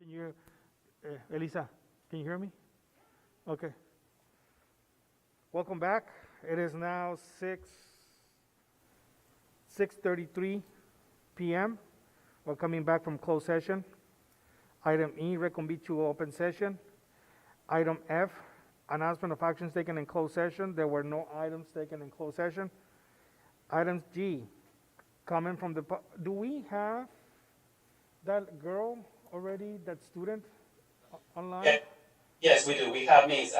Can you, Elisa, can you hear me? Okay. Welcome back. It is now 6:33 p.m. We're coming back from closed session. Item E, reconvene to open session. Item F, announcement of actions taken in closed session. There were no items taken in closed session. Item G, comment from the, do we have that girl already, that student online? Yeah. Yes, we do. We have Ms.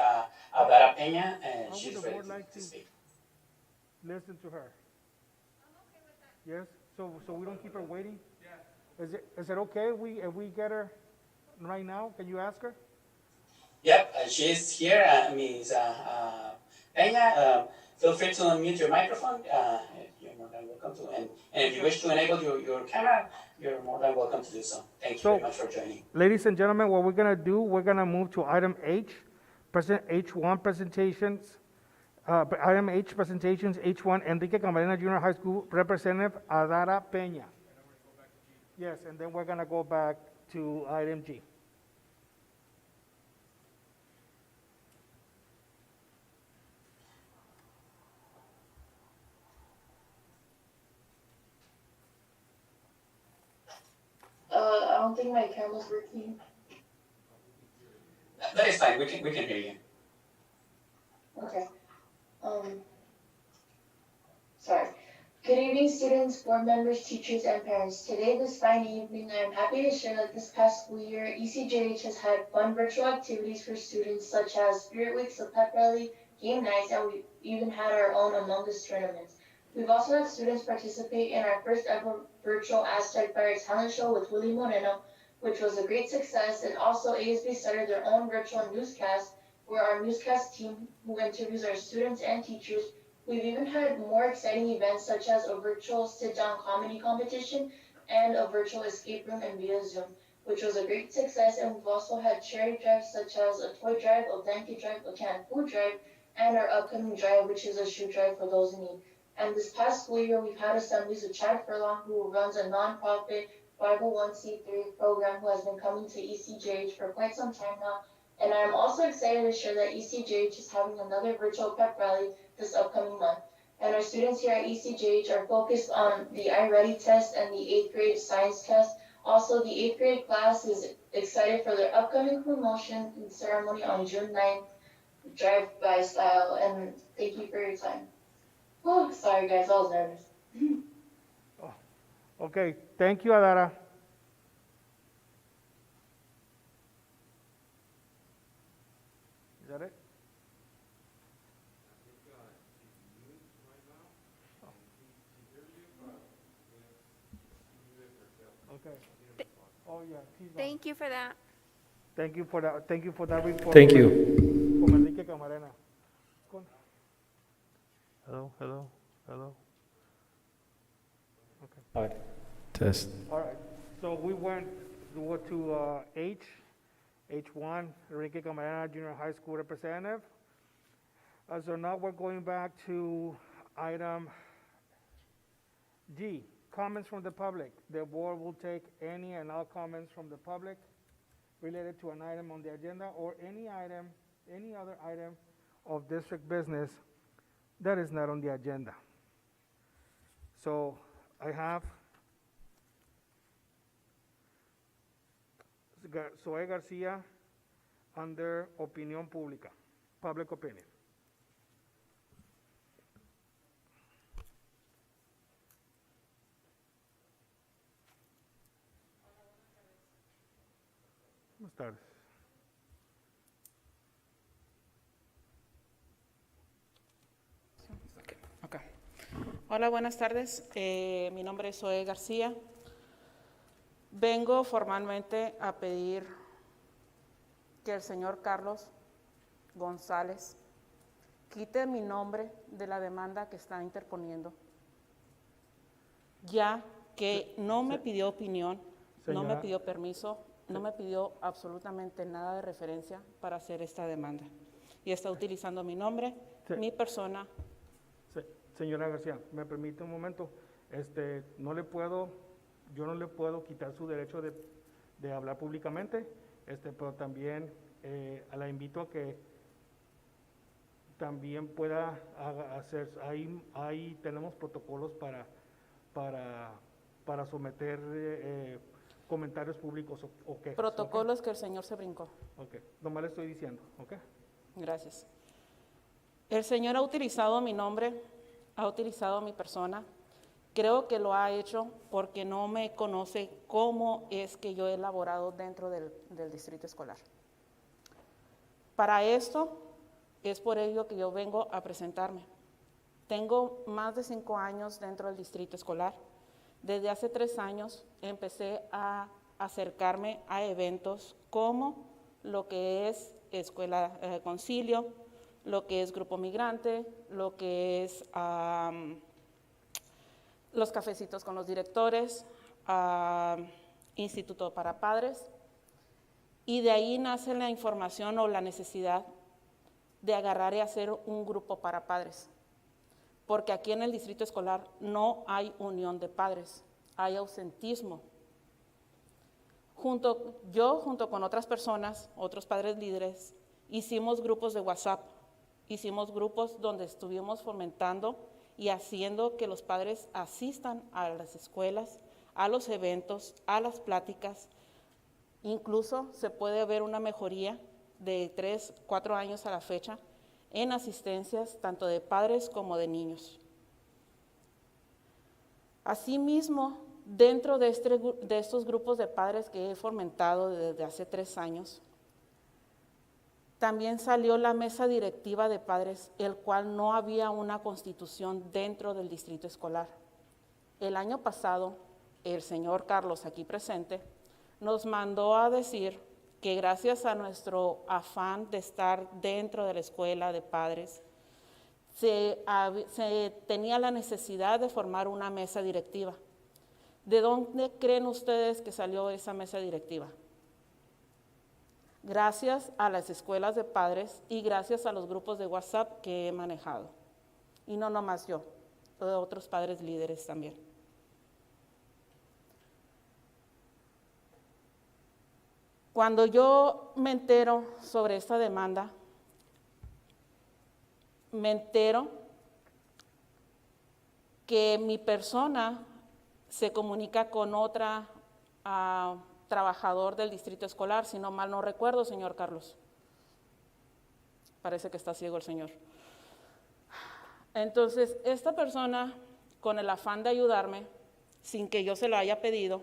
Adara Peña, and How would she's the ready board like to to speak. listen to her? Yes, so we don't keep her waiting? Is it okay if we get her right now? Can you ask her? Yep, she's here, Ms. Peña. Feel free to unmute your microphone. You're more than welcome to. And if you wish to enable your camera, you're more than welcome to do so. Thank you very much for joining. Ladies and gentlemen, what we're gonna do, we're gonna move to item H, H1 presentations. Item H presentations, H1, Enrique Camarena Junior High School Representative Adara Peña. Yes, and then we're gonna go back to item G. I don't think my camera's working. That is fine. We can hear you. Okay. Sorry. Good evening, students, board members, teachers, and parents. Today, this fine evening, I am happy to share that this past school year, ECJH has had fun virtual activities for students such as Spirit Weeks, a pep rally, game nights, and we even had our own Among Us tournaments. We've also had students participate in our first ever virtual Aztec Fire talent show with Willie Moreno, which was a great success, and also ASB started their own virtual newscast where our newscast team, who interviews our students and teachers. We've even had more exciting events such as a virtual sit-down comedy competition and a virtual escape room and via Zoom, which was a great success. And we've also had charity drives such as a toy drive, a blanket drive, a canned food drive, and our upcoming drive, which is a shoe drive for those in need. And this past school year, we've had assemblies with Chad Furlong, who runs a nonprofit 501c3 program, who has been coming to ECJH for quite some time now. And I'm also excited to share that ECJH is having another virtual pep rally this upcoming month. And our students here at ECJH are focused on the iReady test and the 8th grade science test. Also, the 8th grade class is excited for their upcoming promotion and ceremony on June 9th, drive-by style. And thank you for your time. Oh, sorry guys, I was nervous. Okay, thank you, Adara. Is that it? Okay. Oh, yeah, he's on. Thank you for that. Thank you for that, thank you for that report. Thank you. From Enrique Camarena. Hello. Okay. All right. Test. All right, so we went to H1, Enrique Camarena Junior High School Representative. So now we're going back to item G, comments from the public. The board will take any and all comments from the public related to an item on the agenda or any other item of district business that is not on the agenda. So I have Zoe Garcia under opinión pública, public opinion. Buenas tardes. Okay. Hola, buenas tardes. Mi nombre es Zoe García. Vengo formalmente a pedir que el señor Carlos González quite mi nombre de la demanda que está interponiendo, ya que no me pidió opinión, no me pidió permiso, no me pidió absolutamente nada de referencia para hacer esta demanda. Y está utilizando mi nombre, mi persona. Señora García, ¿me permite un momento? Yo no le puedo quitar su derecho de hablar públicamente, pero también la invito a que también pueda hacer, ahí tenemos protocolos para someter comentarios públicos o quejas. Protocolos que el señor se brincó. Ok, nomás le estoy diciendo, ok. Gracias. El señor ha utilizado mi nombre, ha utilizado mi persona. Creo que lo ha hecho porque no me conoce cómo es que yo he elaborado dentro del distrito escolar. Para esto, es por ello que yo vengo a presentarme. Tengo más de 5 años dentro del distrito escolar. Desde hace 3 años empecé a acercarme a eventos como lo que es Escuela Concilio, lo que es Grupo Migrante, lo que es los cafecitos con los directores, Instituto para Padres, y de ahí nace la información o la necesidad de agarrar y hacer un grupo para padres, porque aquí en el distrito escolar no hay unión de padres, hay ausentismo. Yo junto con otras personas, otros padres líderes, hicimos grupos de WhatsApp, hicimos grupos donde estuvimos fomentando y haciendo que los padres asistan a las escuelas, a los eventos, a las pláticas. Incluso se puede ver una mejoría de 3, 4 años a la fecha en asistencias tanto de padres como de niños. Asimismo, dentro de estos grupos de padres que he fomentado desde hace 3 años, también salió la mesa directiva de padres, el cual no había una constitución dentro del distrito escolar. El año pasado, el señor Carlos, aquí presente, nos mandó a decir que gracias a nuestro afán de estar dentro de la escuela de padres, se tenía la necesidad de formar una mesa directiva. ¿De dónde creen ustedes que salió esa mesa directiva? Gracias a las escuelas de padres y gracias a los grupos de WhatsApp que he manejado. Y no nomás yo, otros padres líderes también. Cuando yo me entero sobre esta demanda, me entero que mi persona se comunica con otra trabajador del distrito escolar, si no mal no recuerdo, señor Carlos. Parece que está ciego el señor. Entonces, esta persona, con el afán de ayudarme, sin que yo se lo haya pedido,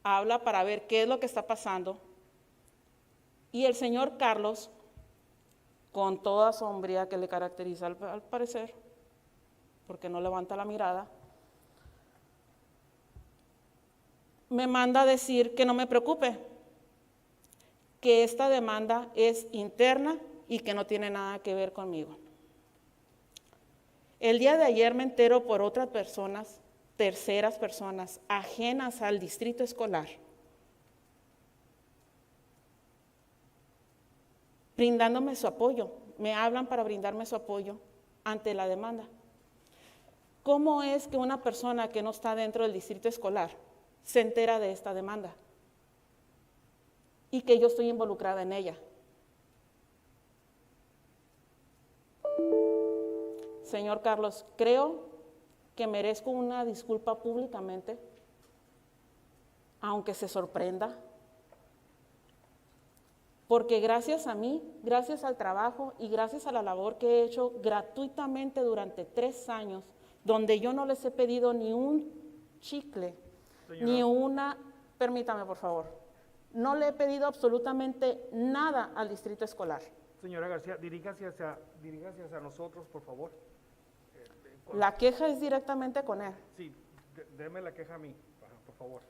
habla para ver qué es lo que está pasando. Y el señor Carlos, con toda sombría que le caracteriza al parecer, porque no levanta la mirada, me manda a decir que no me preocupe, que esta demanda es interna y que no tiene nada que ver conmigo. El día de ayer me entero por otras personas, terceras personas, ajenas al distrito escolar, brindándome su apoyo. Me hablan para brindarme su apoyo ante la demanda. ¿Cómo es que una persona que no está dentro del distrito escolar se entera de esta demanda y que yo estoy involucrada en ella? Señor Carlos, creo que merezco una disculpa públicamente, aunque se sorprenda, porque gracias a mí, gracias al trabajo y gracias a la labor que he hecho gratuitamente durante 3 años, donde yo no les he pedido ni un chicle, Señora, ni una, permítame por favor, no le he pedido absolutamente nada al distrito escolar. Señora García, dirígase hacia nosotros, por favor. La queja es directamente con él. Sí, déme la queja a mí, por favor.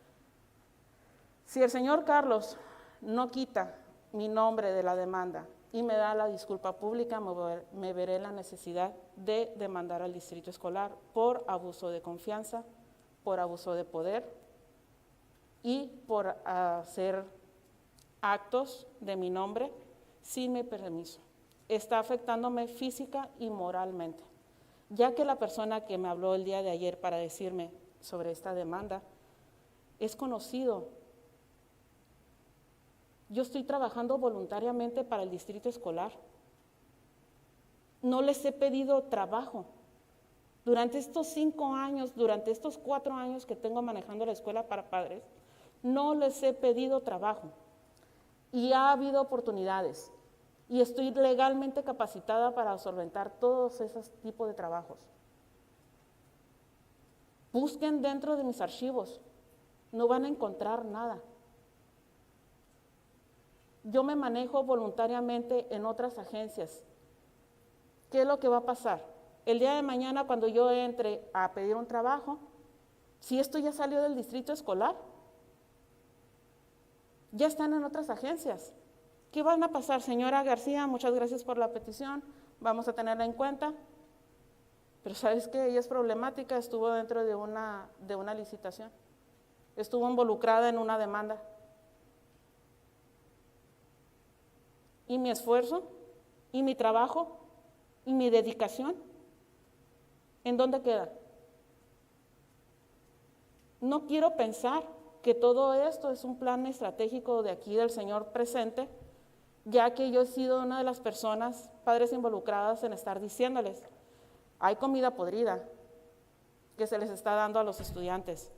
Si el señor Carlos no quita mi nombre de la demanda y me da la disculpa pública, me veré la necesidad de demandar al distrito escolar por abuso de confianza, por abuso de poder y por hacer actos de mi nombre sin mi permiso. Está afectándome física y moralmente, ya que la persona que me habló el día de ayer para decirme sobre esta demanda es conocido Yo estoy trabajando voluntariamente para el distrito escolar. No les he pedido trabajo. Durante estos 5 años, durante estos 4 años que tengo manejando la escuela para padres, no les he pedido trabajo. Y ha habido oportunidades. Y estoy legalmente capacitada para solventar todos esos tipos de trabajos. Busquen dentro de mis archivos. No van a encontrar nada. Yo me manejo voluntariamente en otras agencias. ¿Qué es lo que va a pasar? El día de mañana, cuando yo entre a pedir un trabajo, si esto ya salió del distrito escolar, ya están en otras agencias. ¿Qué van a pasar? Señora García, muchas gracias por la petición, vamos a tenerla en cuenta. Pero ¿sabes qué? Ella es problemática, estuvo dentro de una licitación, estuvo involucrada en una demanda. Y mi esfuerzo, y mi trabajo, y mi dedicación, ¿en dónde queda? No quiero pensar que todo esto es un plan estratégico de aquí del señor presente, ya que yo he sido una de las personas, padres involucradas en estar diciéndoles, hay comida podrida que se les está dando a los estudiantes.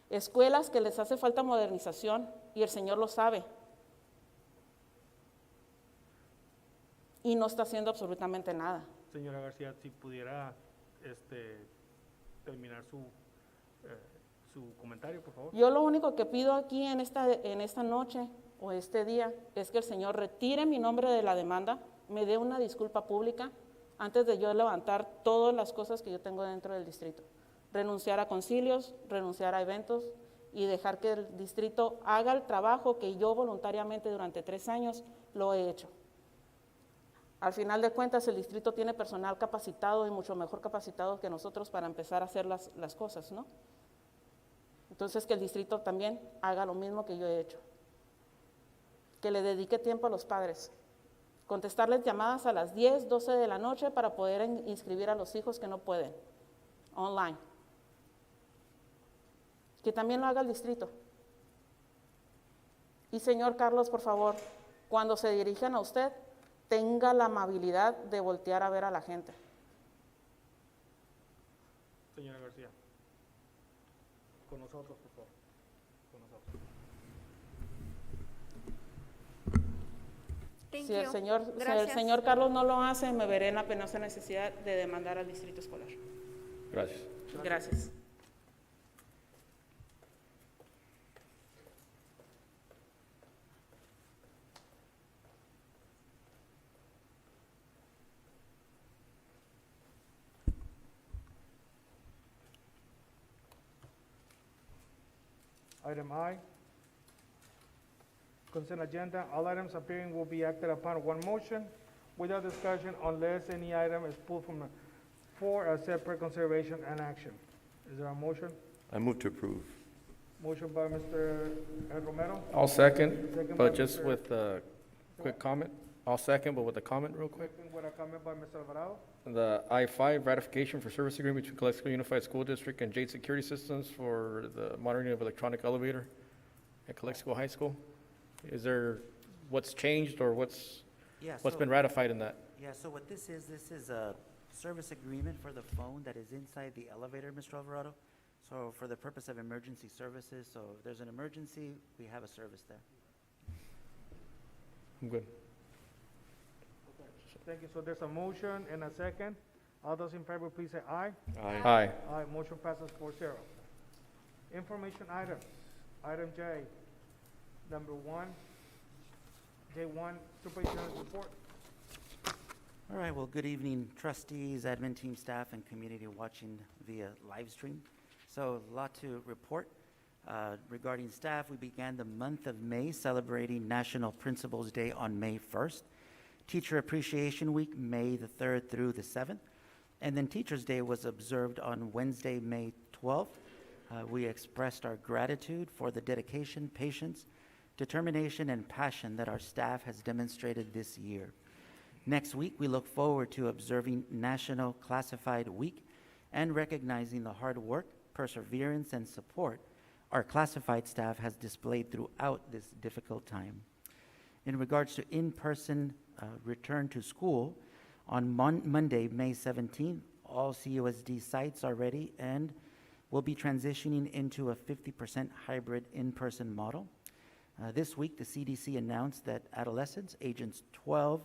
Escuelas que les hace falta modernización y el Señor lo sabe. Y no está haciendo absolutamente nada. Señora García, si pudiera terminar su comentario, por favor. Yo lo único que pido aquí en esta noche o este día es que el Señor retire mi nombre de la demanda, me dé una disculpa pública antes de yo levantar todas las cosas que yo tengo dentro del distrito. Renunciar a concilios, renunciar a eventos y dejar que el distrito haga el trabajo que yo voluntariamente durante 3 años lo he hecho. Al final de cuentas, el distrito tiene personal capacitado y mucho mejor capacitado que nosotros para empezar a hacer las cosas, ¿no? Entonces, que el distrito también haga lo mismo que yo he hecho. Que le dedique tiempo a los padres. Contestarles llamadas a las 10, 12 de la noche para poder inscribir a los hijos que no pueden, online. Que también lo haga el distrito. Y señor Carlos, por favor, cuando se dirijan a usted, tenga la amabilidad de voltear a ver a la gente. Señora García, con nosotros, por favor. Con nosotros. Si el señor Carlos no lo hace, me veré en la penosa necesidad de demandar al distrito escolar. Gracias. Gracias. Item I, consent agenda. All items appearing will be acted upon one motion without discussion unless any item is pulled from for a separate consideration and action. Is there a motion? I move to approve. Motion by Mr. Ed Romero. I'll second, Second by but just Mr. with a quick comment. I'll second, but with a comment real quick. Second with a comment by Mr. Alvarado. The I-5 ratification for service agreement between Calexico Unified School District and Jade Security Systems for the monitoring of electronic elevator at Calexico High School. Is there, what's changed or what's been ratified in that? Yeah, so what this is a service agreement for the phone that is inside the elevator, Mr. Alvarado. So for the purpose of emergency services, so if there's an emergency, we have a service there. I'm good. Thank you. So there's a motion and a second. All those in favor, please say aye. Aye. Aye, motion passes 4-0. Information items. Item J, number 1. J1, Superintendent's report. All right, well, good evening, trustees, admin team, staff, and community watching via live stream. So a lot to report. Regarding staff, we began the month of May celebrating National Principals Day on May 1st. Teacher Appreciation Week, May the 3rd through the 7th. And then Teachers Day was observed on Wednesday, May 12th. We expressed our gratitude for the dedication, patience, determination, and passion that our staff has demonstrated this year. Next week, we look forward to observing National Classified Week and recognizing the hard work, perseverance, and support our classified staff has displayed throughout this difficult time. In regards to in-person return to school, on Monday, May 17th, all CUSD sites are ready and will be transitioning into a 50% hybrid in-person model. This week, the CDC announced that adolescents ages 12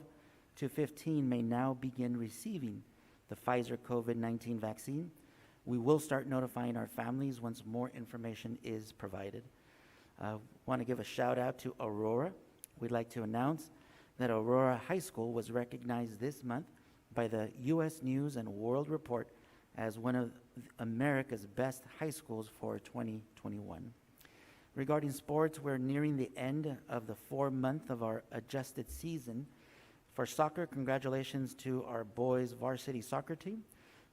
to 15 may now begin receiving the Pfizer COVID-19 vaccine. We will start notifying our families once more information is provided. Want to give a shout out to Aurora. We'd like to announce that Aurora High School was recognized this month by the U.S. News and World Report as one of America's best high schools for 2021. Regarding sports, we're nearing the end of the 4-month of our adjusted season. For soccer, congratulations to our boys varsity soccer team.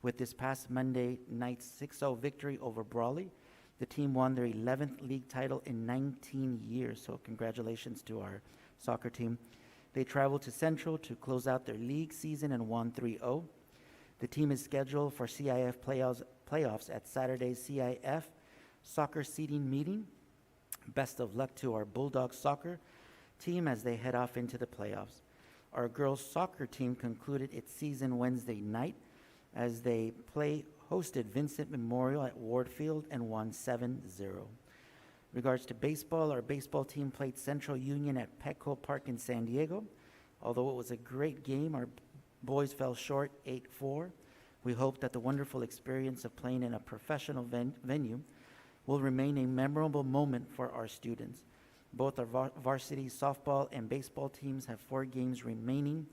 With this past Monday night's 6-0 victory over Brawley, the team won their 11th league title in 19 years, so congratulations to our soccer team. They traveled to Central to close out their league season and won 3-0. The team is scheduled for CIF playoffs at Saturday's CIF soccer seeding meeting. Best of luck to our Bulldogs soccer team as they head off into the playoffs. Our girls soccer team concluded its season Wednesday night as they hosted Vincent Memorial at Ward Field and won 7-0. Regards to baseball, our baseball team played Central Union at Petco Park in San Diego. Although it was a great game, our boys fell short 8-4. We hope that the wonderful experience of playing in a professional venue will remain a memorable moment for our students. Both our varsity softball and baseball teams have 4 games remaining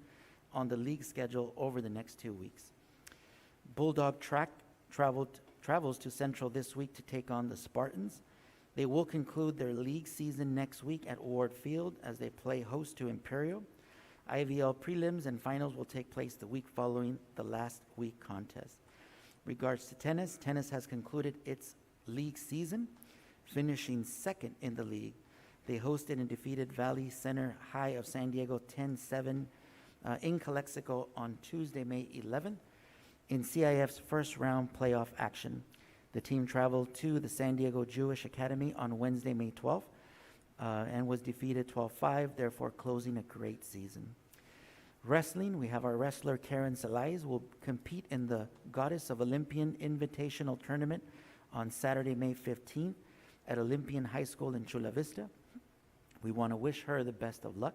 on the league schedule over the next 2 weeks. Bulldog Track travels to Central this week to take on the Spartans. They will conclude their league season next week at Ward Field as they play host to Imperial. IVL prelims and finals will take place the week following the last week contest. Regards to tennis, tennis has concluded its league season, finishing second in the league. They hosted and defeated Valley Center High of San Diego 10-7 in Calexico on Tuesday, May 11th in CIF's first round playoff action. The team traveled to the San Diego Jewish Academy on Wednesday, May 12th, and was defeated 12-5, therefore closing a great season. Wrestling, we have our wrestler Karen Salais will compete in the Goddess of Olympian Invitational Tournament on Saturday, May 15th at Olympian High School in Chula Vista. We want to wish her the best of luck.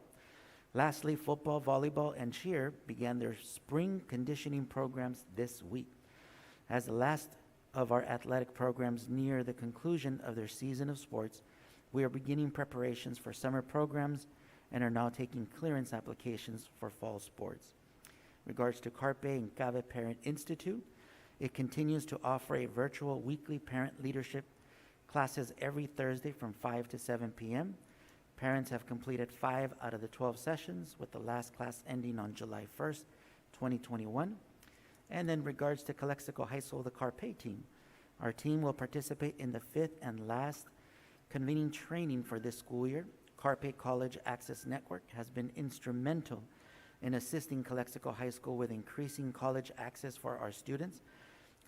Lastly, football, volleyball, and cheer began their spring conditioning programs this week. As the last of our athletic programs near the conclusion of their season of sports, we are beginning preparations for summer programs and are now taking clearance applications for fall sports. Regards to Carpe and Cave Parent Institute, it continues to offer a virtual weekly parent leadership classes every Thursday from 5 to 7 p.m. Parents have completed 5 out of the 12 sessions, with the last class ending on July 1st, 2021. And in regards to Calexico High School, the Carpe team, our team will participate in the 5th and last convening training for this school year. Carpe College Access Network has been instrumental in assisting Calexico High School with increasing college access for our students.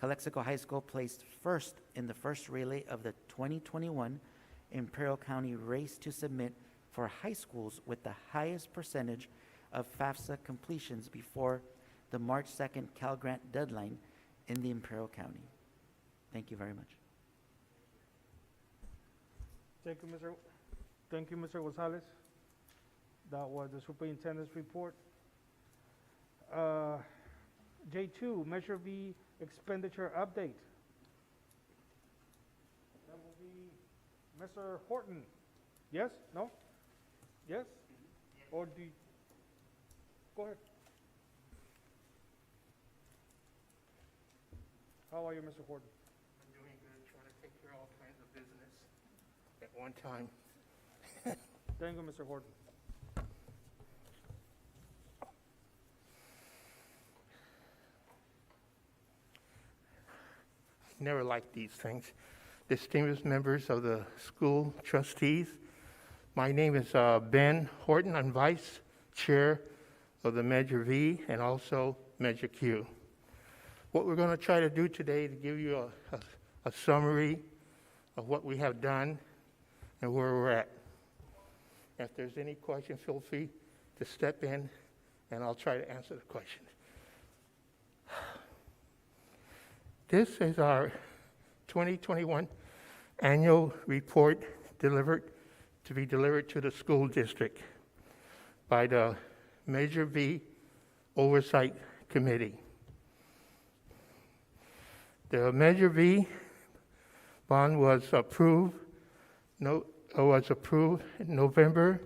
Calexico High School placed first in the first relay of the 2021 Imperial County Race to Submit for high schools with the highest percentage of FAFSA completions before the March 2nd Cal Grant deadline in the Imperial County. Thank you very much. Thank you, Mr. Gonzalez. That was the superintendent's report. J2, Measure V expenditure update. That will be Mr. Horton. Yes? No? Yes? Or do you, go ahead. How are you, Mr. Horton? I'm doing good, trying to take care of all kinds of business at one time. Thank you, Mr. Horton. Never liked these things. Distinguished members of the school trustees, my name is Ben Horton. I'm vice chair of the Measure V and also Measure Q. What we're going to try to do today is give you a summary of what we have done and where we're at. If there's any question, feel free to step in, and I'll try to answer the question. This is our 2021 annual report to be delivered to the school district by the Measure V Oversight Committee. The Measure V bond was approved in November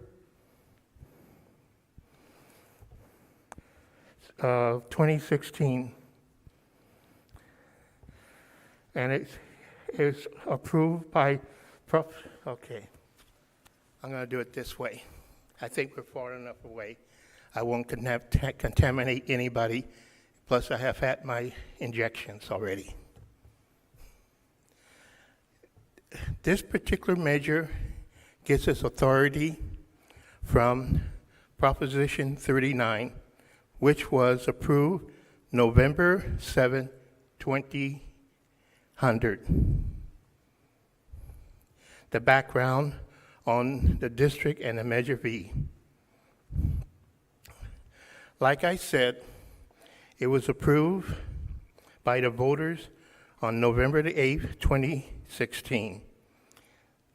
2016. And it is approved by okay. I'm going to do it this way. I think we're far enough away. I won't contaminate anybody. Plus, I have had my injections already. This particular measure gets its authority from Proposition 39, which was approved November 7, 2000. The background on the district and the Measure V. Like I said, it was approved by the voters on November the 8th, 2016.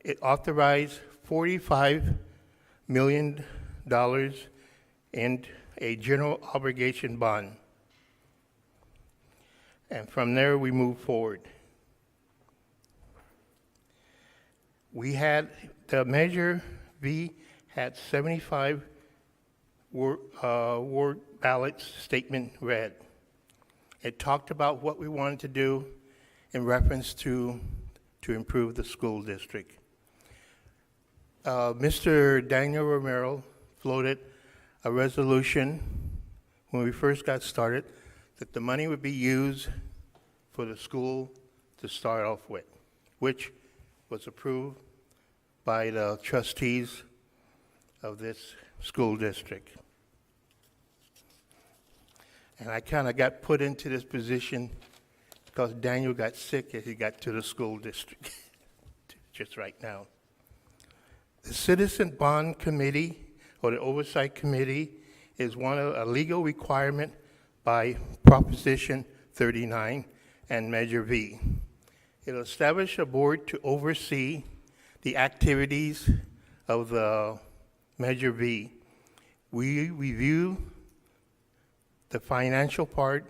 It authorized $45 million in a general obligation bond. And from there, we move forward. We had, the Measure V had 75 word ballots statement read. It talked about what we wanted to do in reference to improve the school district. Mr. Daniel Romero floated a resolution when we first got started that the money would be used for the school to start off with, which was approved by the trustees of this school district. And I kind of got put into this position because Daniel got sick as he got to the school district just right now. The Citizen Bond Committee, or the Oversight Committee, is a legal requirement by Proposition 39 and Measure V. It'll establish a board to oversee the activities of the Measure V. We review the financial part,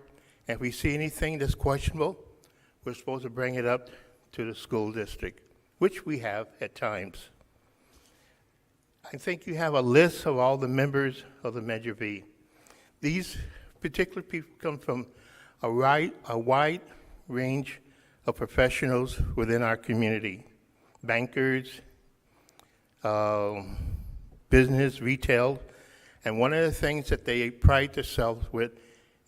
and if we see anything that's questionable, we're supposed to bring it up to the school district, which we have at times. I think you have a list of all the members of the Measure V. These particular people come from a wide range of professionals within our community. Bankers, business, retail, and one of the things that they pride themselves with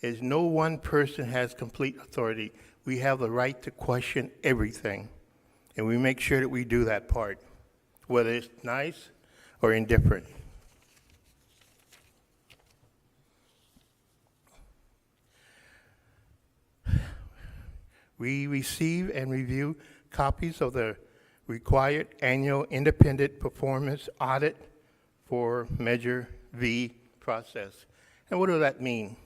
is no one person has complete authority. We have the right to question everything, and we make sure that we do that part, whether it's nice or indifferent. We receive and review copies of the required annual independent performance audit for Measure V process. And what does that mean?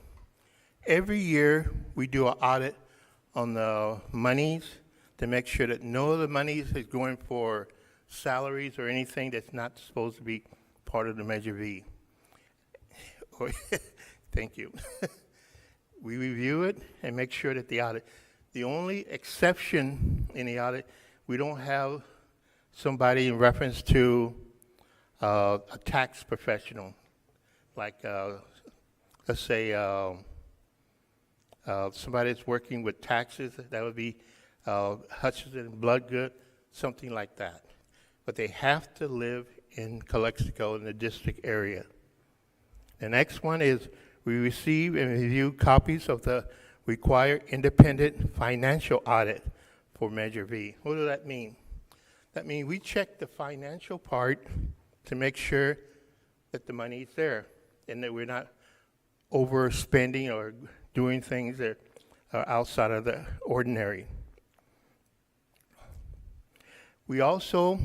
Every year we do an audit on the monies to make sure that none of the monies is going for salaries or anything that's not supposed to be part of the Measure V. Thank you. We review it and make sure that the only exception in the audit, we don't have somebody in reference to a tax professional, like let's say somebody that's working with taxes, that would be Hutchinson Bloodgood, something like that. But they have to live in Calexico in the district area. The next one is we receive and review copies of the required independent financial audit for Measure V. What does that mean? That means we check the financial part to make sure that the money is there and that we're not overspending or doing things that are outside of the ordinary. We also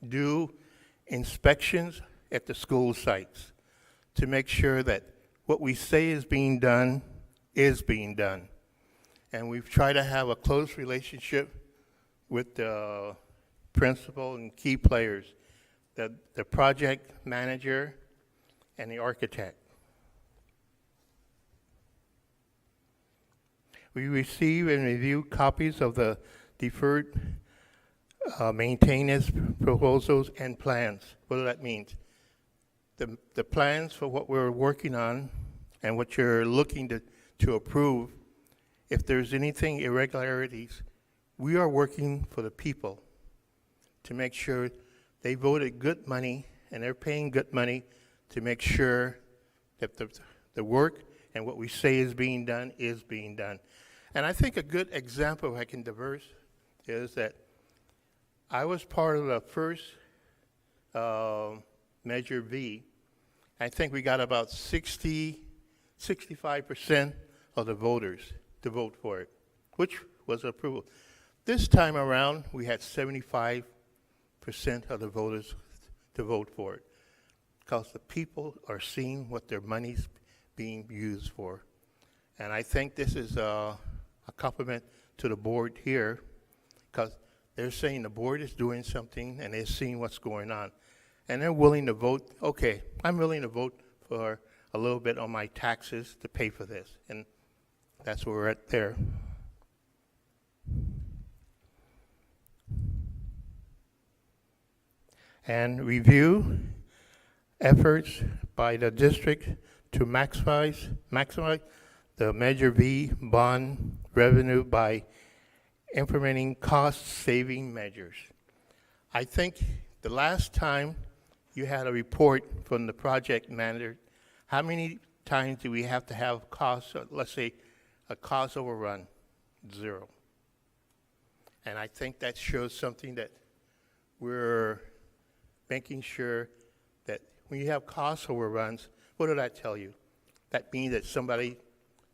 do inspections at the school sites to make sure that what we say is being done is being done. And we've tried to have a close relationship with the principal and key players, the project manager and the architect. We receive and review copies of the deferred maintenance proposals and plans. What does that mean? The plans for what we're working on and what you're looking to approve, if there's anything irregularities, we are working for the people to make sure they voted good money and they're paying good money to make sure that the work and what we say is being done is being done. And I think a good example, if I can diverse, is that I was part of the first Measure V. I think we got about 65% of the voters to vote for it, which was approval. This time around, we had 75% of the voters to vote for it, because the people are seeing what their money's being used for. And I think this is a compliment to the board here, because they're saying the board is doing something and they're seeing what's going on. And they're willing to vote, okay, I'm willing to vote for a little bit on my taxes to pay for this. And that's where we're at there. And review efforts by the district to maximize the Measure V bond revenue by implementing cost-saving measures. I think the last time you had a report from the project manager, how many times do we have to have costs, let's say a cost overrun? 0. And I think that shows something that we're making sure that when you have cost overruns, what did that tell you? That means that somebody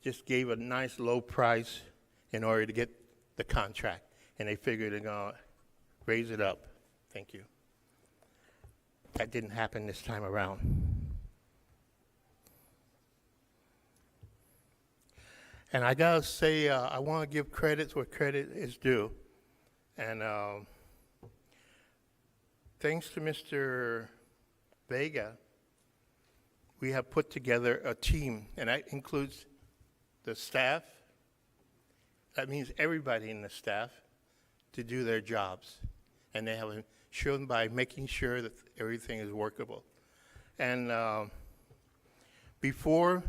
just gave a nice low price in order to get the contract, and they figured they're going to raise it up. Thank you. That didn't happen this time around. And I gotta say, I want to give credit where credit is due. And thanks to Mr. Vega, we have put together a team, and that includes the staff. That means everybody in the staff to do their jobs. And they have shown by making sure that everything is workable. And before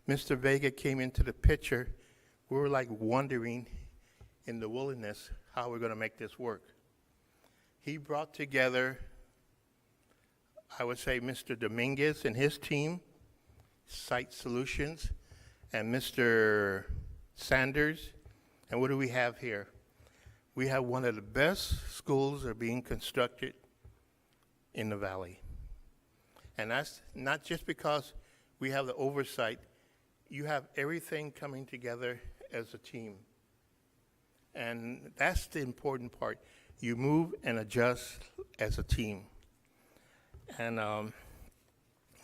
Mr. Vega came into the picture, we were like wondering in the wilderness how we're going to make this work. He brought together, I would say, Mr. Dominguez and his team, Site Solutions, and Mr. Sanders. And what do we have here? We have one of the best schools that are being constructed in the valley. And that's not just because we have the oversight. You have everything coming together as a team. And that's the important part. You move and adjust as a team. And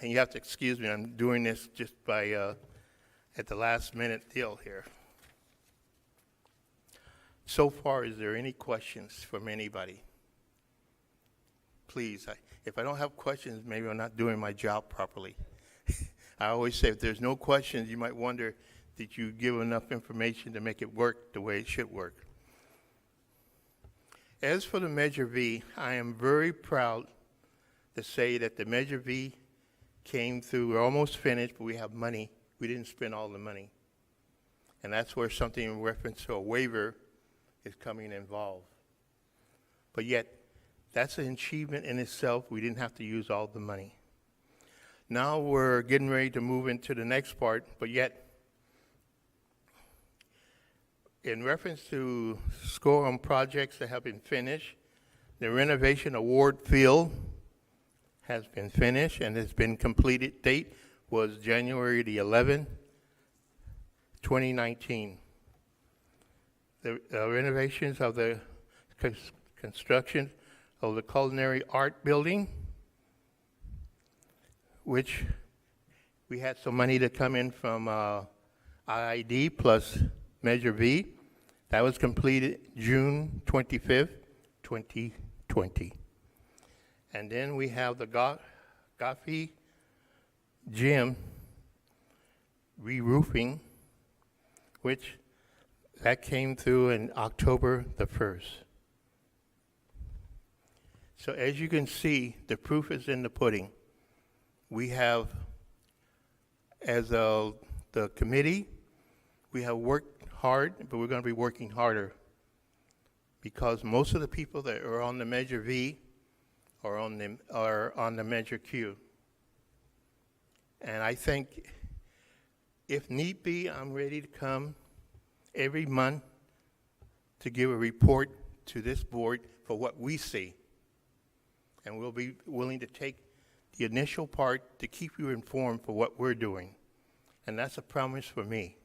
you have to excuse me, I'm doing this just by at the last minute deal here. So far, is there any questions from anybody? Please, if I don't have questions, maybe I'm not doing my job properly. I always say if there's no questions, you might wonder, did you give enough information to make it work the way it should work? As for the Measure V, I am very proud to say that the Measure V came through. We're almost finished, but we have money. We didn't spend all the money. And that's where something in reference to a waiver is coming involved. But yet, that's an achievement in itself. We didn't have to use all the money. Now we're getting ready to move into the next part, but yet, in reference to score on projects that have been finished, the renovation award field has been finished and has been completed. Date was January the 11th, 2019. The renovations of the construction of the culinary art building, which we had some money to come in from IID plus Measure V. That was completed June 25th, 2020. And then we have the Goffey Gym re-roofing, which that came through in October the 1st. So as you can see, the proof is in the pudding. We have, as the committee, we have worked hard, but we're going to be working harder because most of the people that are on the Measure V are on the Measure Q. And I think if need be, I'm ready to come every month to give a report to this board for what we see. And we'll be willing to take the initial part to keep you informed for what we're doing. And that's a promise for me,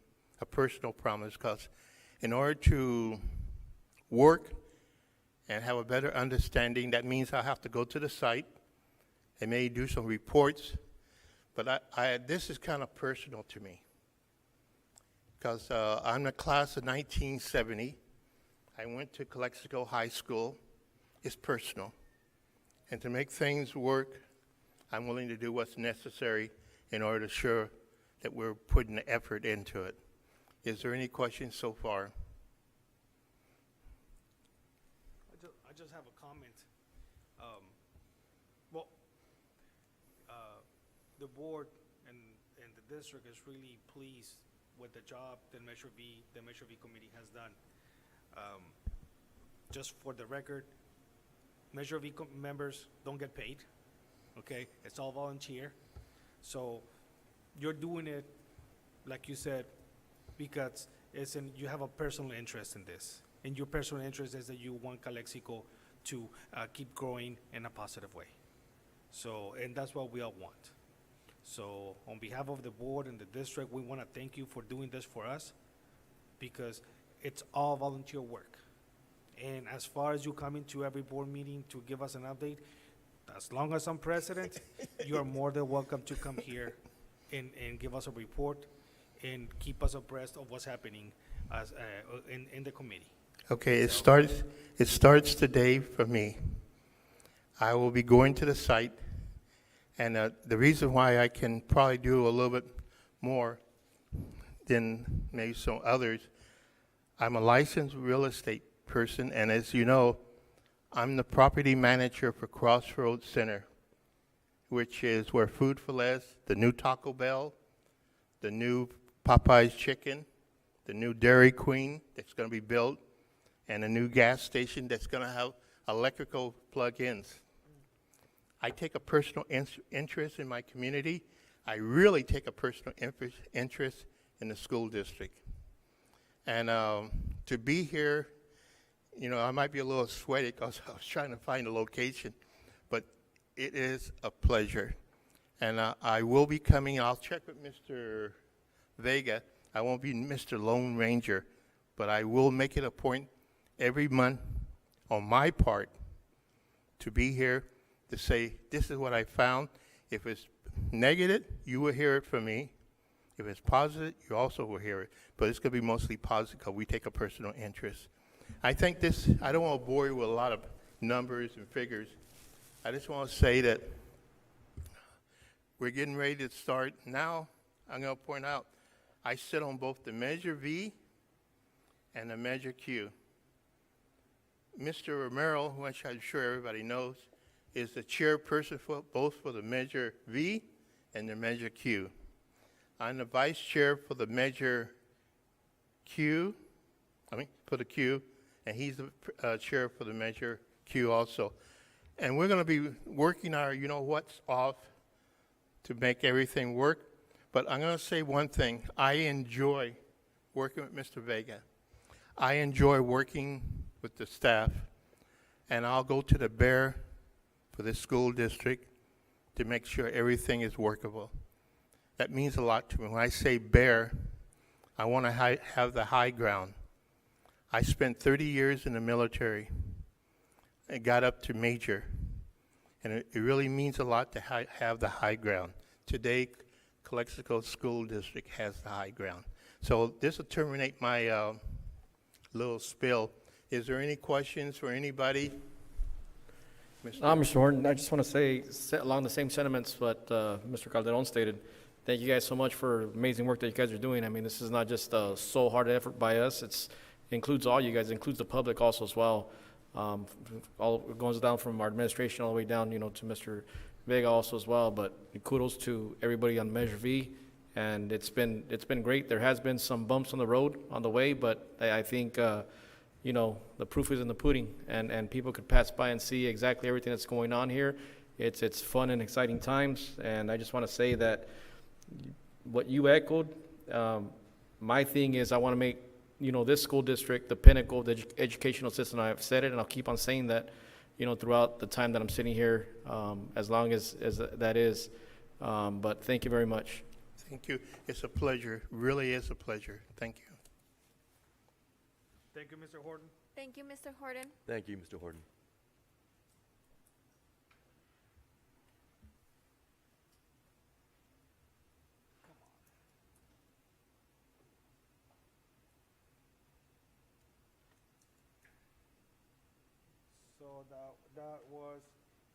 a personal promise, because in order to work and have a better understanding, that means I have to go to the site. I may do some reports, but this is kind of personal to me because I'm the class of 1970. I went to Calexico High School. It's personal. And to make things work, I'm willing to do what's necessary in order to ensure that we're putting the effort into it. Is there any questions so far? I just have a comment. The board and the district is really pleased with the job the Measure V committee has done. Just for the record, Measure V members don't get paid, okay? It's all volunteer. So you're doing it, like you said, because you have a personal interest in this. And your personal interest is that you want Calexico to keep growing in a positive way. So, and that's what we all want. So on behalf of the board and the district, we want to thank you for doing this for us because it's all volunteer work. And as far as you coming to every board meeting to give us an update, as long as I'm president, you are more than welcome to come here and give us a report and keep us abreast of what's happening as in the committee. Okay, it starts today for me. I will be going to the site, and the reason why I can probably do a little bit more than maybe some others, I'm a licensed real estate person, and as you know, I'm the property manager for Crossroads Center, which is where Food for Less, the new Taco Bell, the new Popeye's Chicken, the new Dairy Queen that's going to be built, and a new gas station that's going to have electrical plug-ins. I take a personal interest in my community. I really take a personal interest in the school district. And to be here, you know, I might be a little sweaty because I was trying to find a location, but it is a pleasure. And I will be coming. I'll check with Mr. Vega. I won't be Mr. Lone Ranger, but I will make it a point every month on my part to be here to say, this is what I found. If it's negative, you will hear it from me. If it's positive, you also will hear it. But it's going to be mostly positive because we take a personal interest. I think this, I don't want to bore you with a lot of numbers and figures. I just want to say that we're getting ready to start. Now, I'm going to point out, I sit on both the Measure V and the Measure Q. Mr. Romero, which I'm sure everybody knows, is the chairperson for both for the Measure V and the Measure Q. I'm the vice chair for the Measure Q, for the Q, and he's the chair for the Measure Q also. And we're going to be working our, you know what's off to make everything work. But I'm going to say one thing. I enjoy working with Mr. Vega. I enjoy working with the staff. And I'll go to the bear for this school district to make sure everything is workable. That means a lot to me. When I say bear, I want to have the high ground. I spent 30 years in the military. it got up to major. And it really means a lot to have the high ground. Today, Calexico School District has the high ground. So this will terminate my little spill. Is there any questions for anybody? Mr. Horton, I just want to say, along the same sentiments what Mr. Calderon stated, thank you guys so much for amazing work that you guys are doing. I mean, this is not just a sole hard effort by us. It includes all you guys, it includes the public also as well. It goes down from our administration all the way down, to Mr. Vega also as well. But kudos to everybody on Measure V, and it's been great. There has been some bumps on the road on the way, but I think the proof is in the pudding, and people could pass by and see exactly everything that's going on here. It's fun and exciting times, and I just want to say that what you echoed, my thing is I want to make this school district the pinnacle of the educational system. I've said it, and I'll keep on saying that, throughout the time that I'm sitting here, as long as that is. But thank you very much. Thank you. It's a pleasure. Really is a pleasure. Thank you. Thank you, Mr. Horton. Thank you, Mr. Horton. Thank you, Mr. Horton. So that was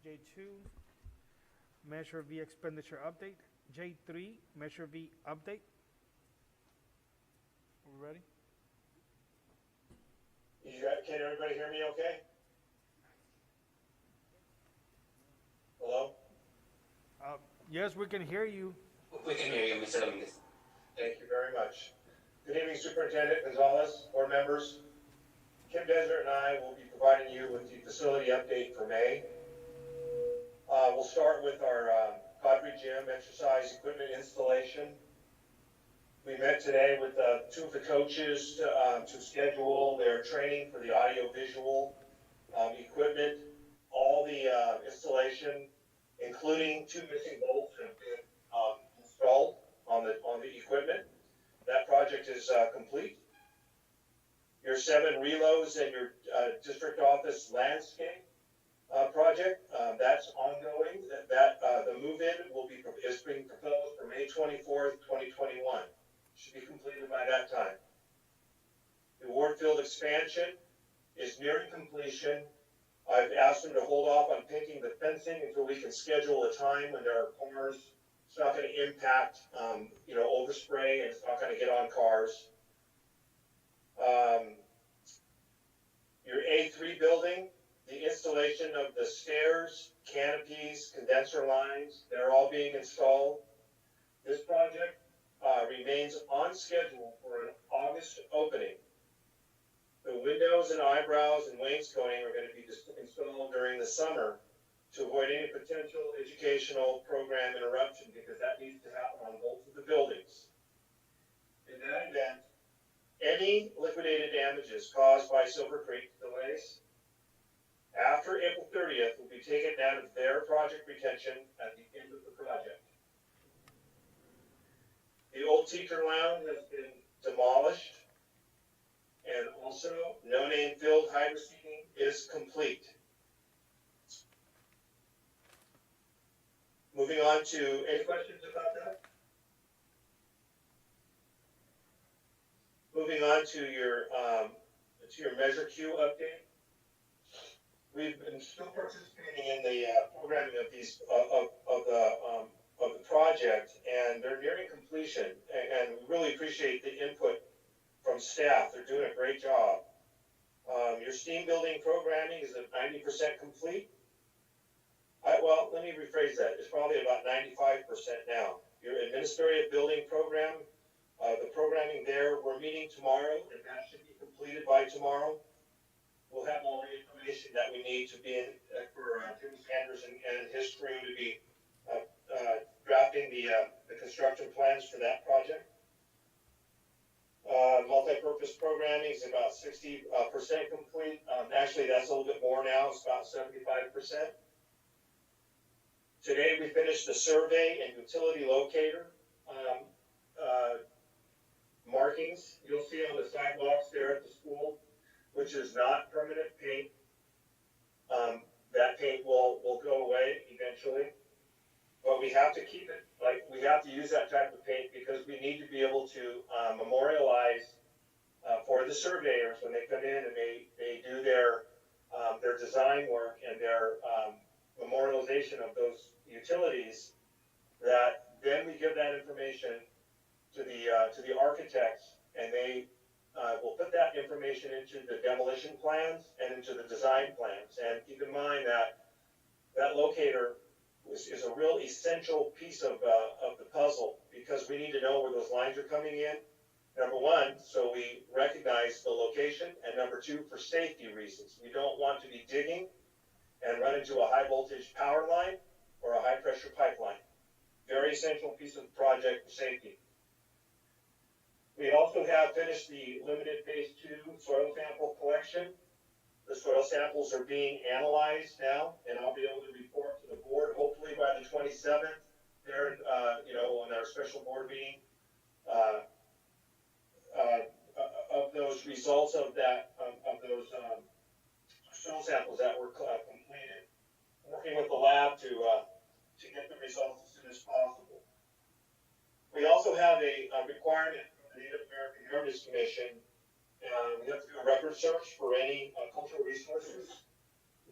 J2, Measure V expenditure update. J3, Measure V update. We ready? Can everybody hear me okay? Hello? Yes, we can hear you. We can hear you, Mr. Dominguez. Thank you very much. Good evening, Superintendent Gonzalez, board members. Kim Desert and I will be providing you with the facility update for May. We'll start with our Cadre Gym exercise equipment installation. We met today with two of the coaches to schedule their training for the audio-visual equipment. All the installation, including two missing bolts, have been installed on the equipment. That project is complete. Your 7 reloads and your district office landscape project, that's ongoing. The move-in is being proposed for May 24th, 2021. Should be completed by that time. The Wardfield expansion is nearing completion. I've asked them to hold off on painting the fencing until we can schedule a time when there are cars. It's not going to impact, overspray, and it's not going to get on cars. Your A3 building, the installation of the stairs, canopies, condenser lines, they're all being installed. This project remains on schedule for an August opening. The windows and eyebrows and wainscoting are going to be installed during the summer to avoid any potential educational program interruption, because that needs to happen on both of the buildings. In that event, any liquidated damages caused by Silver Creek delays after April 30th will be taken out of their project retention at the end of the project. The old teacher lounge has been demolished, and also no-name filled hydro seating is complete. Moving on to, any questions about that? Moving on to your Measure Q update. We've been still participating in the programming of these of the project, and they're nearing completion. And we really appreciate the input from staff. They're doing a great job. Your STEAM building programming is at 90% complete. Well, let me rephrase that. It's probably about 95% now. Your administrative building program, the programming there, we're meeting tomorrow, and that should be completed by tomorrow. We'll have all the information that we need to be in for Jim Sanders and his crew to be drafting the construction plans for that project. Multi-purpose programming is about 60% complete. Actually, that's a little bit more now. It's about 75%. Today, we finished the survey and utility locator markings you'll see on the sidewalks there at the school, which is not permanent paint. the surveyors, when they come in and they do their design work and their memorialization of those utilities, that then we give that information to the architects, and they will put that information into the demolition plans and into the design plans. And keep in mind that that locator is a real essential piece of the puzzle, because we need to know where those lines are coming in. Number one, so we recognize the location, and number two, for safety reasons. We don't want to be digging and run into a high voltage power line or a high pressure pipeline. Very essential piece of the project for safety. We also have finished the limited phase 2 soil sample collection. The soil samples are being analyzed now, and I'll be able to report to the board hopefully by the 27th there, on our special board meeting, of those results of those soil samples that were completed. Working with the lab to get the results as soon as possible. We also have a requirement from the Native American Heritage Commission. We have to do a record search for any cultural resources.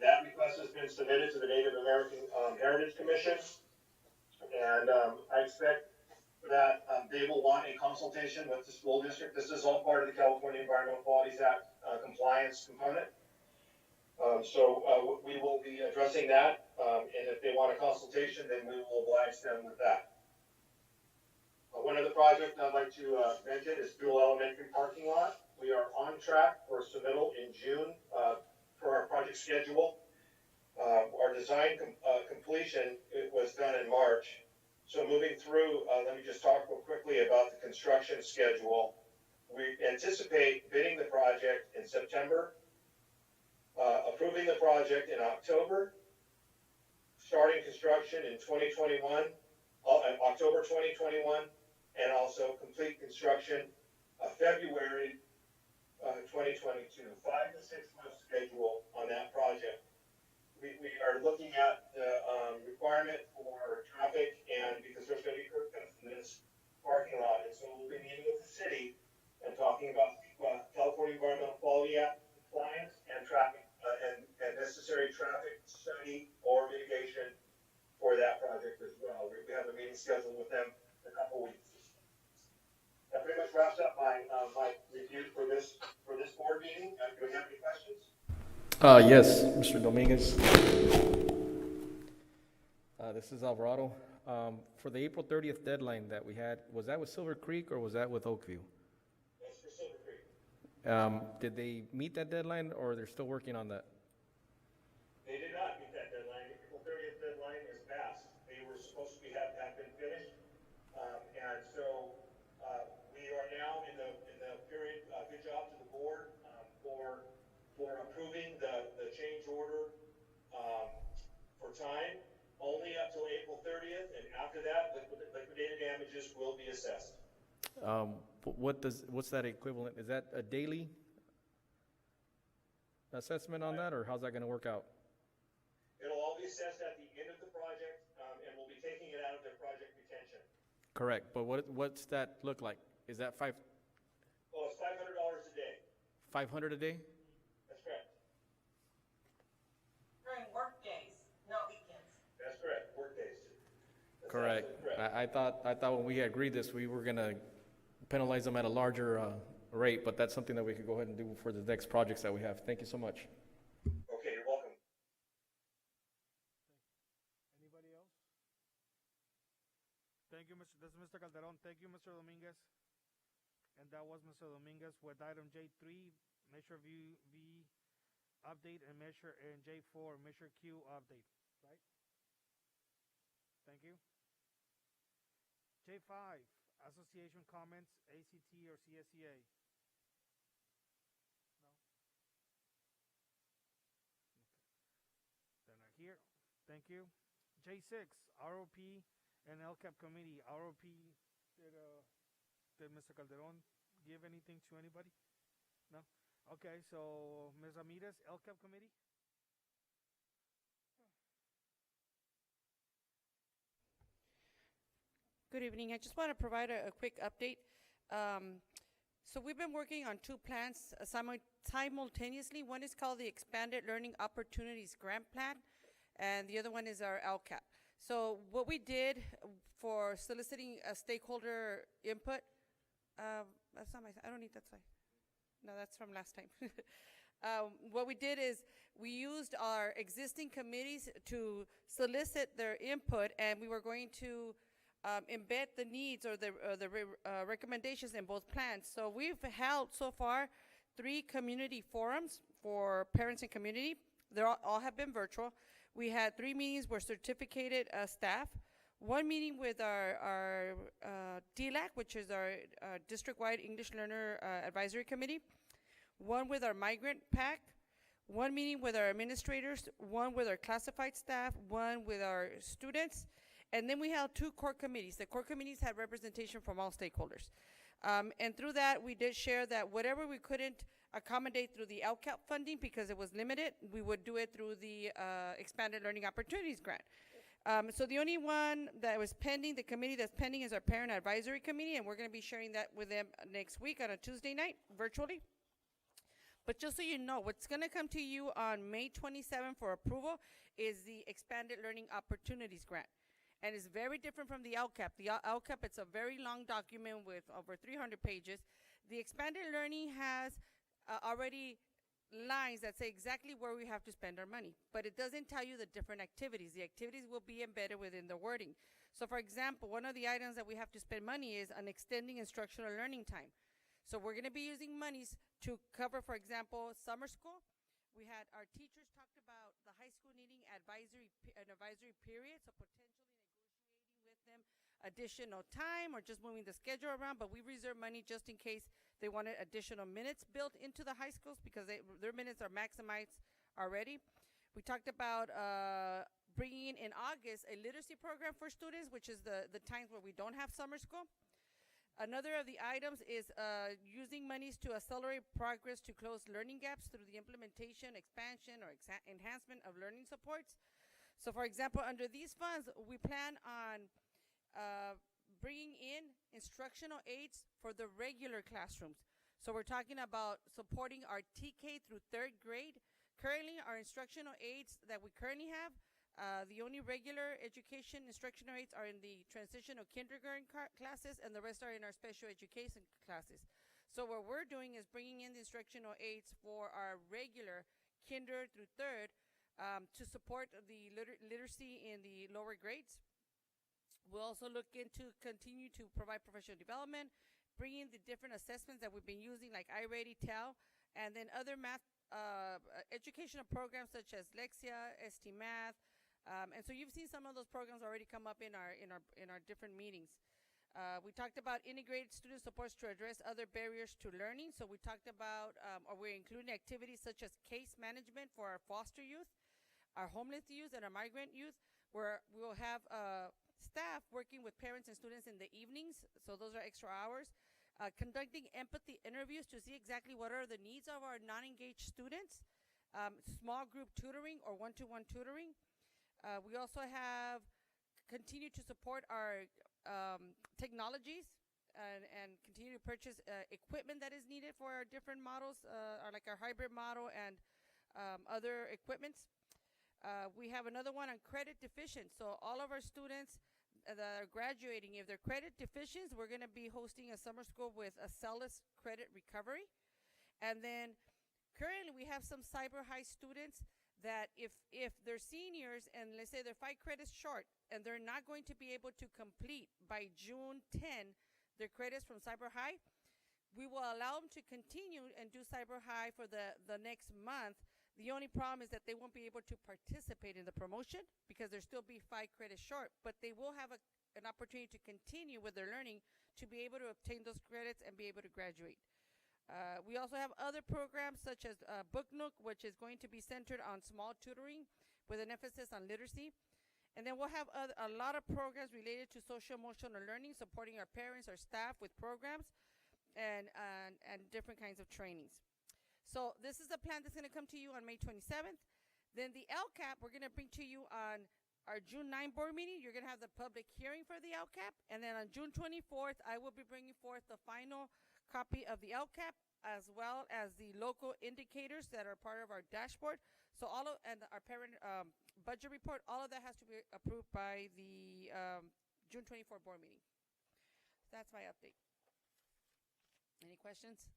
That request has been submitted to the Native American Heritage Commission, and I expect that they will want a consultation with the school district. This is all part of the California Environmental Qualities Act compliance component. So we will be addressing that, and if they want a consultation, then we will oblige them with that. One other project I'd like to mention is Dual Elementary Parking Lot. We are on track for submittal in June for our project schedule. Our design completion was done in March. So moving through, let me just talk real quickly about the construction schedule. We anticipate bidding the project in September, approving the project in October, starting construction in 2021, October 2021, and also complete construction February 2022. 5 to 6 month schedule on that project. We are looking at the requirement for traffic, and because there's going to be curb cuts in this parking lot, and so we'll be meeting with the city and talking about California Environmental Quality Act compliance and traffic and necessary traffic study or mitigation for that project as well. We have a meeting scheduled with them in a couple weeks. That pretty much wraps up my review for this board meeting. Do we have any questions? Yes, Mr. Dominguez. This is Alvarado. For the April 30th deadline that we had, was that with Silver Creek or was that with Oakview? That's for Silver Creek. Did they meet that deadline, or they're still working on that? They did not meet that deadline. The April 30th deadline is passed. They were supposed to have been finished, and so we are now in the period. Good job to the board for approving the change order for time only up till April 30th, and after that, liquidated damages will be assessed. What's that equivalent? Is that a daily assessment on that, or how's that going to work out? It'll all be assessed at the end of the project, and we'll be taking it out of their project retention. Correct, but what's that look like? Is that Well, it's $500 a day. 500 a day? That's correct. During work days, not weekends. That's correct. Work days. That's Correct. absolutely correct. I thought when we agreed this, we were going to penalize them at a larger rate, but that's something that we could go ahead and do for the next projects that we have. Thank you so much. Okay, you're welcome. Anybody else? Thank you, Mr. This is Mr. Calderon. Thank you, Mr. Dominguez. And that was Mr. Dominguez with item J3, Measure V update, and Measure and J4, Measure Q update, right? Thank you. J5, Association comments, ACT or CSEA? No? Okay. They're not here. Thank you. J6, ROP and LCAP committee. ROP, did Mr. Calderon give anything to anybody? No? Okay, so Ms. Ramirez, LCAP committee? Good evening. I just want to provide a quick update. So we've been working on two plans simultaneously. One is called the Expanded Learning Opportunities Grant Plan, and the other one is our LCAP. So what we did for soliciting a stakeholder input, that's not I don't need that slide. No, that's from last time. What we did is we used our existing committees to solicit their input, and we were going to embed the needs or the recommendations in both plans. So we've held so far 3 community forums for parents and community. They all have been virtual. We had 3 meetings with certificated staff, 1 meeting with our DLAC, which is our district-wide English Learner Advisory Committee, 1 with our migrant PAC, 1 meeting with our administrators, 1 with our classified staff, 1 with our students, and then we held 2 core committees. The core committees had representation from all stakeholders. And through that, we did share that whatever we couldn't accommodate through the LCAP funding because it was limited, we would do it through the Expanded Learning Opportunities Grant. So the only one that was pending, the committee that's pending, is our Parent Advisory Committee, and we're going to be sharing that with them next week on a Tuesday night, virtually. But just so you know, what's going to come to you on May 27 for approval is the Expanded Learning Opportunities Grant. And it's very different from the LCAP. The LCAP, it's a very long document with over 300 pages. The Expanded Learning has already lines that say exactly where we have to spend our money, but it doesn't tell you the different activities. The activities will be embedded within the wording. So for example, one of the items that we have to spend money is on extending instructional learning time. So we're going to be using monies to cover, for example, summer school. We had our teachers talked about the high school needing an advisory period, so potentially negotiating with them additional time or just moving the schedule around, but we reserve money just in case they wanted additional minutes built into the high schools because their minutes are maximized already. We talked about bringing in August a literacy program for students, which is the times where we don't have summer school. Another of the items is using monies to accelerate progress to close learning gaps through the implementation, expansion, or enhancement of learning supports. So for example, under these funds, we plan on bringing in instructional aids for the regular classrooms. So we're talking about supporting our TK through 3rd grade. Currently, our instructional aids that we currently have, the only regular education instructional aids are in the transitional kindergarten classes, and the rest are in our special education classes. So what we're doing is bringing in the instructional aids for our regular kinder through 3rd to support the literacy in the lower grades. We'll also look into continue to provide professional development, bring in the different assessments that we've been using like iReady, TEL, and then other math educational programs such as Lexia, ST Math, and so you've seen some of those programs already come up in our different meetings. We talked about integrated student supports to address other barriers to learning. So we talked about, or we're including activities such as case management for our foster youth, our homeless youth, and our migrant youth, where we will have staff working with parents and students in the evenings. So those are extra hours. Conducting empathy interviews to see exactly what are the needs of our non-engaged students, small group tutoring or one-to-one tutoring. We also have continued to support our technologies and continue to purchase equipment that is needed for our different models, like our hybrid model and other equipments. We have another one on credit deficient. So all of our students that are graduating, if they're credit deficient, we're going to be hosting a summer school with a CELUS credit recovery. And then currently we have some cyber high students that if they're seniors and let's say they're 5 credits short and they're not going to be able to complete by June 10 their credits from cyber high, we will allow them to continue and do cyber high for the next month. The only problem is that they won't be able to participate in the promotion because they'll still be 5 credits short, but they will have an opportunity to continue with their learning to be able to obtain those credits and be able to graduate. We also have other programs such as Book Nook, which is going to be centered on small tutoring with an emphasis on literacy. And then we'll have a lot of programs related to social emotional learning, supporting our parents, our staff with programs and different kinds of trainings. So this is a plan that's going to come to you on May 27th. Then the LCAP, we're going to bring to you on our June 9 board meeting. You're going to have the public hearing for the LCAP. And then on June 24th, I will be bringing forth the final copy of the LCAP as well as the local indicators that are part of our dashboard. So and our parent budget report, all of that has to be approved by the June 24 board meeting. That's my update. Any questions?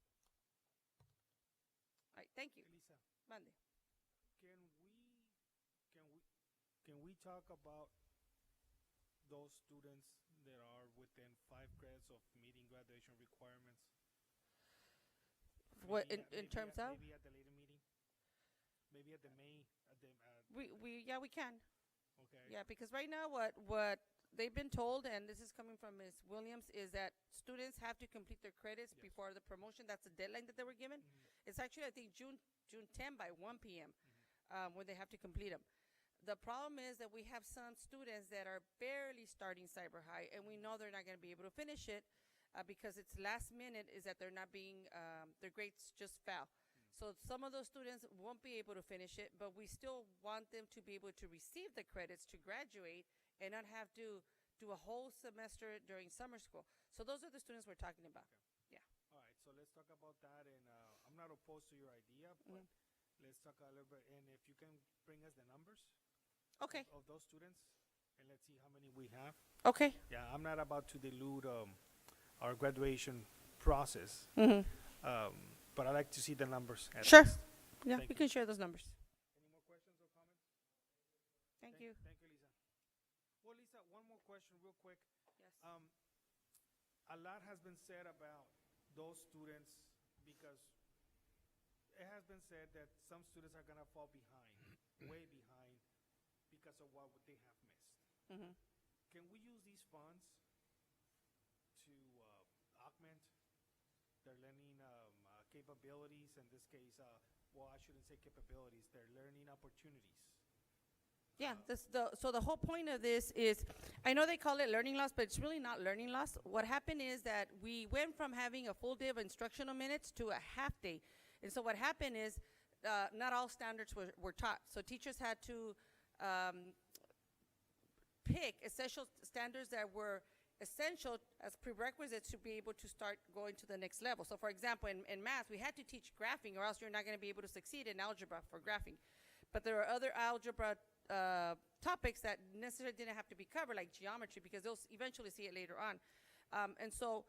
All right, thank you. Elisa, Mande. can we talk about those students that are within 5 credits of meeting graduation requirements? What Maybe in terms of? maybe at the later meeting? Maybe at the May, We can. okay. Yeah, because right now what they've been told, and this is coming from Ms. Williams, is that students have to complete their credits Yes. before the promotion. That's the deadline that they were given. It's actually, I think, June 10 by 1 p.m. When they have to complete them. The problem is that we have some students that are barely starting cyber high, and we know they're not going to be able to finish it because it's last minute. Is that they're not being their grades just fell. So some of those students won't be able to finish it, but we still want them to be able to receive the credits to graduate and not have to do a whole semester during summer school. So those are the students we're talking about. Okay. All right, so let's talk about that, and I'm not opposed to your idea, but let's talk a little bit, and if you can bring us the numbers Okay. of those students, and let's see how many we have. Okay. Yeah, I'm not about to dilute our graduation process, but I like to see the numbers. At Sure. least. Yeah, Thank we you. can share those numbers. Any more questions or comments? Thank you. Thank you, Lisa. Well, Lisa, one more question real quick. Yes. A lot has been said about those students because it has been said that some students are going to fall behind, way behind, because of what they have missed. Mhm. Can we use these funds to augment their learning capabilities? In this case, well, I shouldn't say capabilities, their learning opportunities. Yeah, so the whole point of this is, I know they call it learning loss, but it's really not learning loss. What happened is that we went from having a full day of instructional minutes to a half day. And so what happened is not all standards were taught. So teachers had to pick essential standards that were essential as prerequisites to be able to start going to the next level. So for example, in math, we had to teach graphing or else you're not going to be able to succeed in algebra for graphing. But there are other algebra topics that necessarily didn't have to be covered, like geometry, because they'll eventually see it later on. And so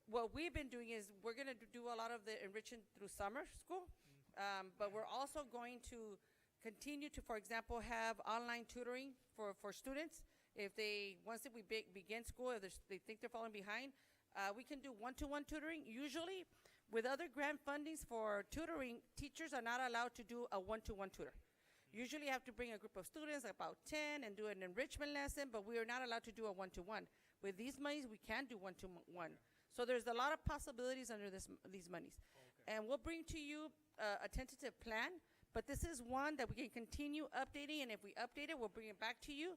what we've been doing is we're going to do a lot of the enriching through summer school, but we're also going to continue to, for example, have online tutoring for students. Once we begin school, if they think they're falling behind, we can do one-to-one tutoring. Usually, with other grant fundings for tutoring, teachers are not allowed to do a one-to-one tutor. Usually you have to bring a group of students, about 10, and do an enrichment lesson, but we are not allowed to do a one-to-one. With these monies, we can do one-to-one. So there's a lot of possibilities under these monies. And we'll bring to you a tentative plan, but this is one that we can continue updating, and if we update it, we'll bring it back to you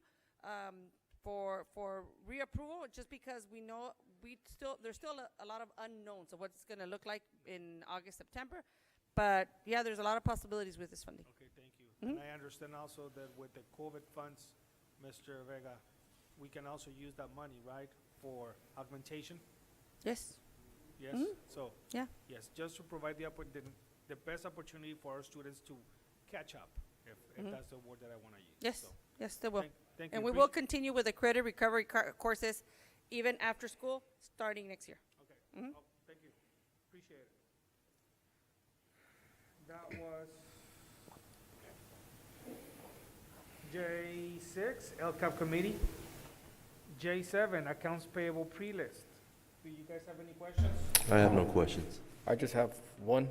for reapproval, just because we know there's still a lot of unknowns of what it's going to look like in August, September. But yeah, there's a lot of possibilities with this funding. Okay, thank you. And I understand also that with the COVID funds, Mr. Vega, we can also use that money, right, for augmentation? Yes. Yes? So, Yeah. yes, just to provide the best opportunity for our students to catch up, if that's the word that I want to use. Yes. So, Yes, they will. thank you. And we will continue with the credit recovery courses even after school, starting next year. Okay. Oh, thank you. Appreciate it. That was J6, LCAP Committee. J7, Accounts Payable Pre-List. Do you guys have any questions? I have no questions. I just have one.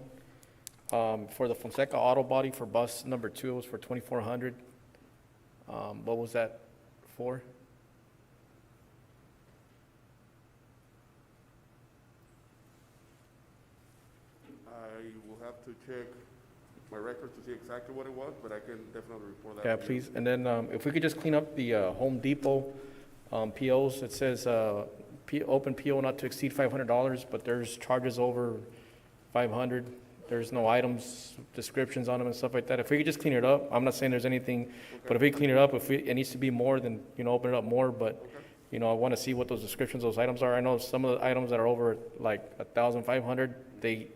For the Fonseca Auto Body for bus number 2, it was for 2,400. What was that for? I will have to check my records to see exactly what it was, but I can definitely report that. Yeah, to you. please. And then if we could just clean up the Home Depot POs. It says open PO not to exceed $500, but there's charges over 500. There's no items, descriptions on them and stuff like that. If we could just clean it up, I'm not saying there's anything, but if we clean it up, it needs to be more, then, open it up more. But You know, I want to see what those descriptions of those items are. I know some of the items that are over like 1,500, they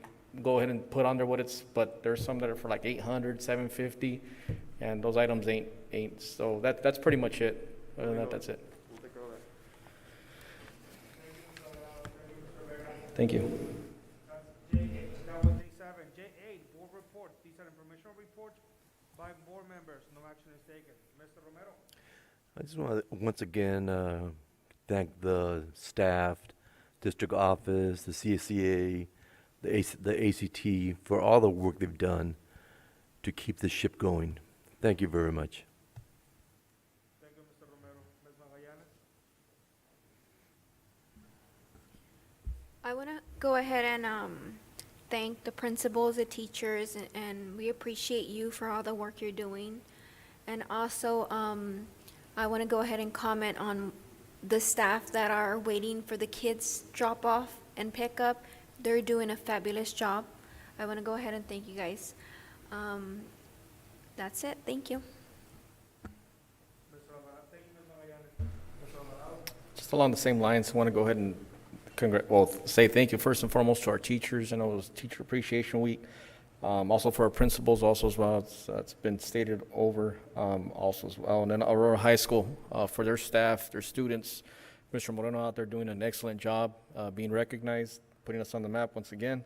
go ahead and put on there what it's, but there's some that are for like 800, 750, and those items ain't. So that's pretty much it. Other than that, that's it. We'll take care of that. Thank you. That was J7. J8, board reports. These are informational reports by board members. No action is taken. Mr. Romero? I just want to once again thank the staff, district office, the CSCA, the ACT for all the work they've done to keep the ship going. Thank you very much. Thank you, Mr. Romero. Ms. Magallanes? I want to go ahead and thank the principals, the teachers, and we appreciate you for all the work you're doing. And also, I want to go ahead and comment on the staff that are waiting for the kids drop off and pick up. They're doing a fabulous job. I want to go ahead and thank you guys. That's it. Thank you. Mr. Alvarado? Thank you, Ms. Magallanes. Mr. Alvarado? Just along the same lines, I want to go ahead and say thank you first and foremost to our teachers. I know it was Teacher Appreciation Week. Also for our principals also as well. It's been stated over also as well. And then Aurora High School for their staff, their students. Mr. Moreno out there doing an excellent job being recognized, putting us on the map once again.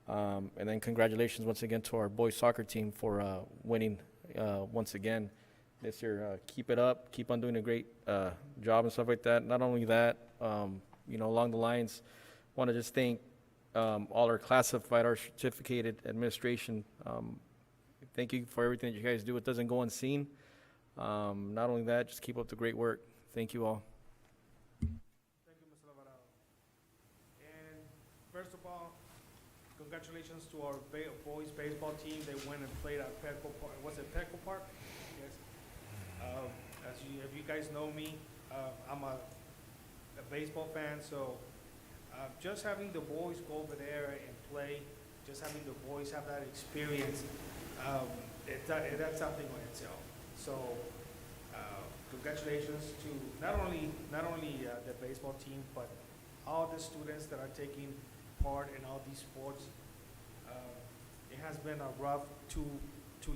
And then congratulations once again to our boys soccer team for winning once again this year. Keep it up. Keep on doing a great job and stuff like that. Not only that, you know, along the lines, want to just thank all our classified, our certificated administration. Thank you for everything that you guys do. It doesn't go unseen. Not only that, just keep up the great work. Thank you all. Thank you, Mr. Alvarado. And first of all, congratulations to our boys baseball team. They went and played at Petco Park. Was it Petco Park? Yes. If you guys know me, I'm a baseball fan, so just having the boys go over there and play, just having the boys have that experience, that's something on itself. So congratulations to not only the baseball team, but all the students that are taking part in all these sports. It has been a rough two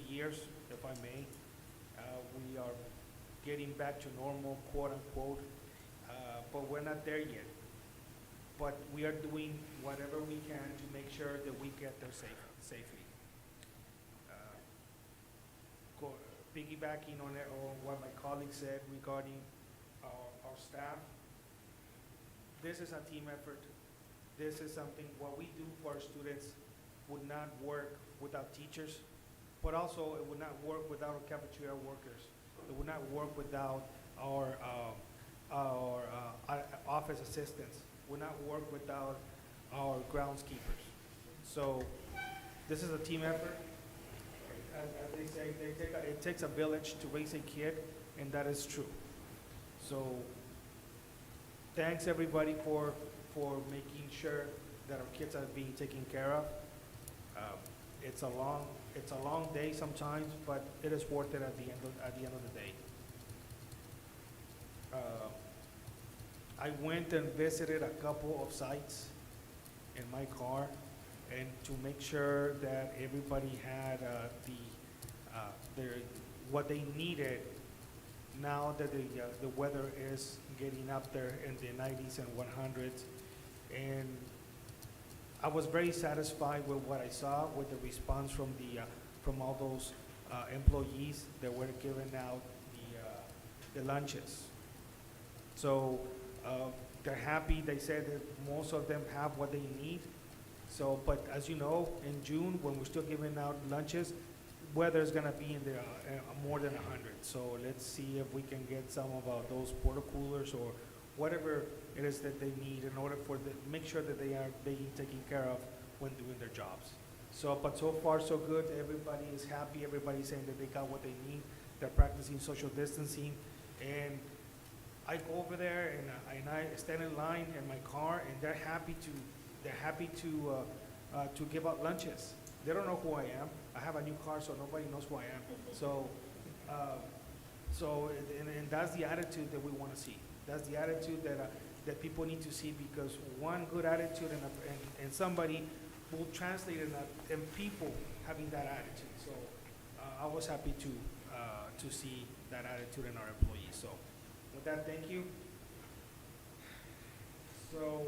years, if I may. We are getting back to normal, quote unquote, but we're not there yet. But we are doing whatever we can to make sure that we get there safely. Piggybacking on what my colleague said regarding our staff, this is a team effort. This is something, what we do for our students would not work without teachers, but also it would not work without our cafeteria workers. It would not work without our office assistants. Would not work without our groundskeepers. So this is a team effort. As they say, it takes a village to raise a kid, and that is true. So thanks everybody for making sure that our kids are being taken care of. It's a long day sometimes, but it is worth it at the end of the day. I went and visited a couple of sites in my car, and to make sure that everybody had what they needed now that the weather is getting up there in the 90s and 100s. And I was very satisfied with what I saw, with the response from all those employees that were giving out the lunches. So they're happy. They said that most of them have what they need. So, but as you know, in June, when we're still giving out lunches, weather is gonna be in the more than 100. So let's see if we can get some of those porta coolers or whatever it is that they need in order for make sure that they are being taken care of when doing their jobs. So, but so far so good. Everybody is happy. Everybody's saying that they got what they need. They're practicing social distancing, and I go over there and I stand in line in my car, and they're happy to give out lunches. They don't know who I am. I have a new car, so nobody knows who I am. So, and that's the attitude that we want to see. That's the attitude that people need to see, because one good attitude and somebody will translate in people having that attitude. So I was happy to see that attitude in our employees. So with that, thank you. So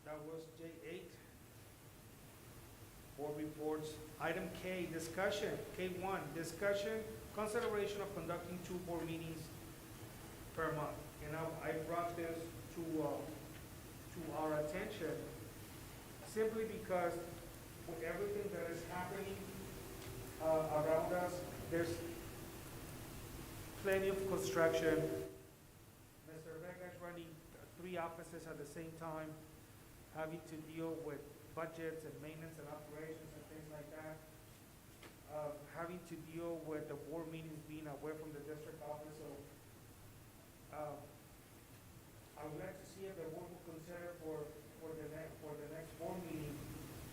that was J8. Board reports. Item K, discussion. K1, discussion, consideration of conducting 2 board meetings per month. And I brought this to our attention simply because with everything that is happening around us, there's plenty of construction. Mr. Vega is running 3 offices at the same time, having to deal with budgets and maintenance and operations and things like that. Having to deal with the board meetings being away from the district office. So I would like to see if the board will consider for the next board meeting,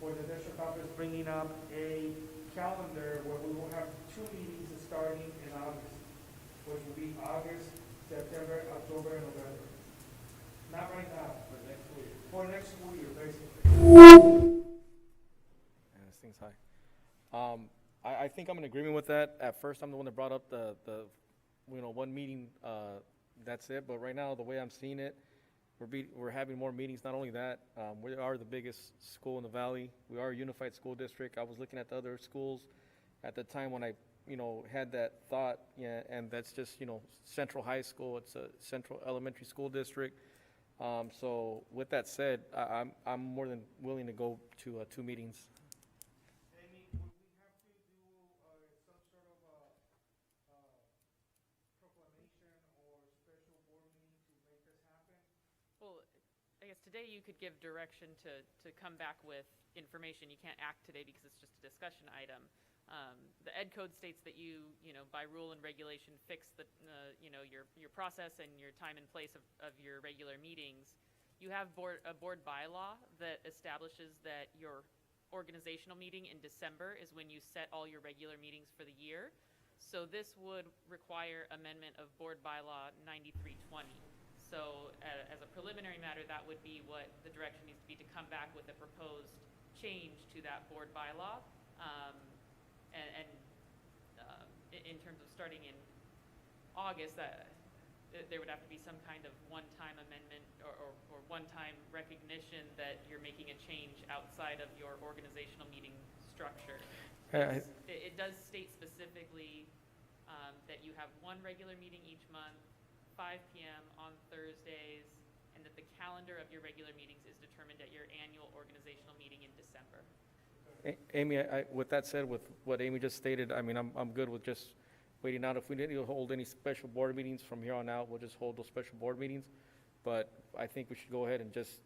for the district office, bringing up a calendar where we will have 2 meetings starting in August, which will be August, September, October, and November. Not right now, but next school year. For next school year, basically. Yeah, this thing's high. I think I'm in agreement with that. At first, I'm the one that brought up the 1 meeting, that's it. But right now, the way I'm seeing it, we're having more meetings. Not only that, we are the biggest school in the valley. We are a unified school district. I was looking at the other schools at the time when I, had that thought, yeah, and that's just, Central High School. It's a Central Elementary School District. So with that said, I'm more than willing to go to 2 meetings. Amy, would we have to do some sort of proclamation or special board meeting to make this happen? Well, I guess today you could give direction to come back with information. You can't act today because it's just a discussion item. The Ed Code states that you by rule and regulation fix the, your process and your time and place of your regular meetings. You have a board bylaw that establishes that your organizational meeting in December is when you set all your regular meetings for the year. So this would require amendment of board bylaw 9320. So as a preliminary matter, that would be what the direction needs to be, to come back with a proposed change to that board bylaw. In terms of starting in August, there would have to be some kind of one-time amendment or one-time recognition that you're making a change outside of your organizational meeting structure. It does state specifically that you have 1 regular meeting each month, 5 p.m. on Thursdays, and that the calendar of your regular meetings is determined at your annual organizational meeting in December. Amy, with that said, with what Amy just stated, I mean, I'm good with just waiting out. If we need to hold any special board meetings from here on out, we'll just hold those special board meetings. But I think we should go ahead and just,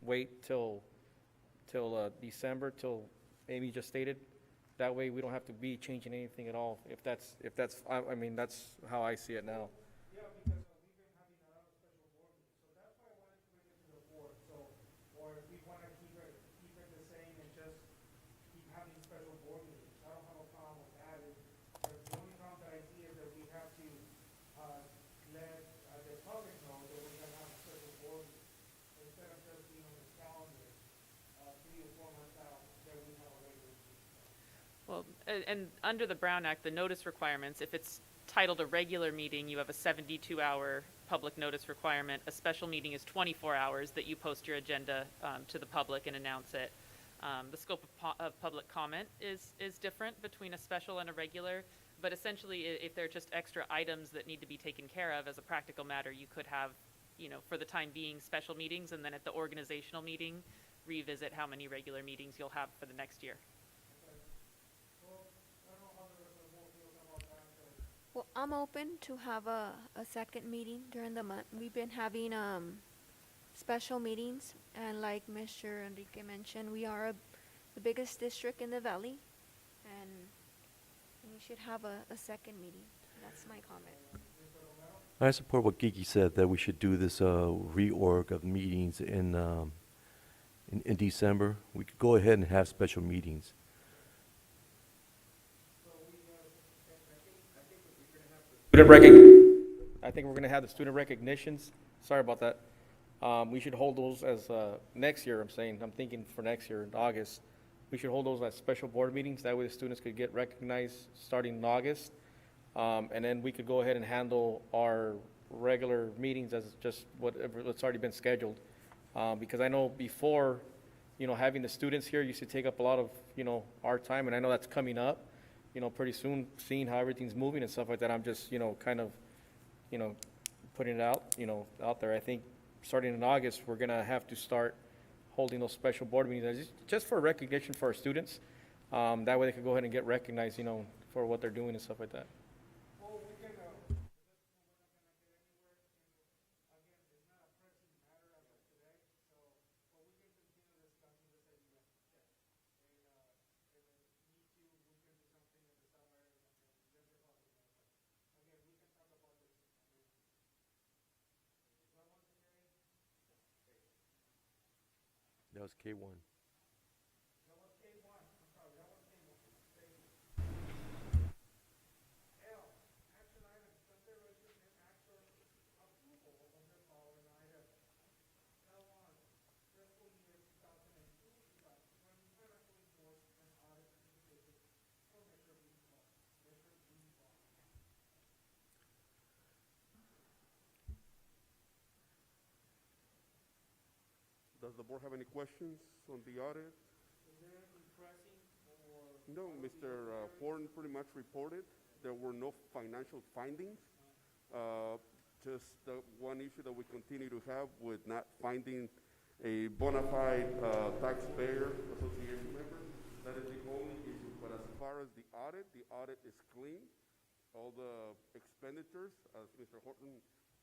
wait till December, till Amy just stated. That way, we don't have to be changing anything at all. If that's, I mean, that's how I see it now. Yeah, because we've been having a lot of special board meetings, so that's why I wanted to bring it to the board. So, or if we want to keep it the same and just keep having special board meetings, I don't have a problem with that. The only problem that I see is that we have to let the public know that we're going to have a special board meeting instead of just being on the calendar 3 or 4 months out that we have a regular meeting. Well, and under the Brown Act, the notice requirements, if it's titled a regular meeting, you have a 72-hour public notice requirement. A special meeting is 24 hours that you post your agenda to the public and announce it. The scope of public comment is different between a special and a regular, but essentially if there are just extra items that need to be taken care of as a practical matter, you could have, for the time being, special meetings, and then at the organizational meeting, revisit how many regular meetings you'll have for the next year. Well, I'm open to have a second meeting during the month. We've been having special meetings, and like Mr. Enrique mentioned, we are the biggest district in the valley, and we should have a second meeting. That's my comment. I support what Gigi said, that we should do this reorg of meetings in December. We could go ahead and have special meetings. I think we're gonna have the student recognitions. Sorry about that. We should hold those as, next year, I'm thinking for next year in August. We should hold those as special board meetings. That way the students could get recognized starting in August. And then we could go ahead and handle our regular meetings as just whatever, what's already been scheduled. Because I know before, having the students here used to take up a lot of, our time, and I know that's coming up, pretty soon, seeing how everything's moving and stuff like that. I'm just, kind of, putting it out, out there. I think starting in August, we're gonna have to start holding those special board meetings, just for recognition for our students. That way they could go ahead and get recognized, for what they're doing and stuff like that. Well, we can, That was K1. Does the board have any questions on the audit? No, Mr. Horn pretty much reported. There were no financial findings. Just the one issue that we continue to have with not finding a bona fide taxpayer association member. That is the only issue. But as far as the audit is clean. All the expenditures, as Mr. Horton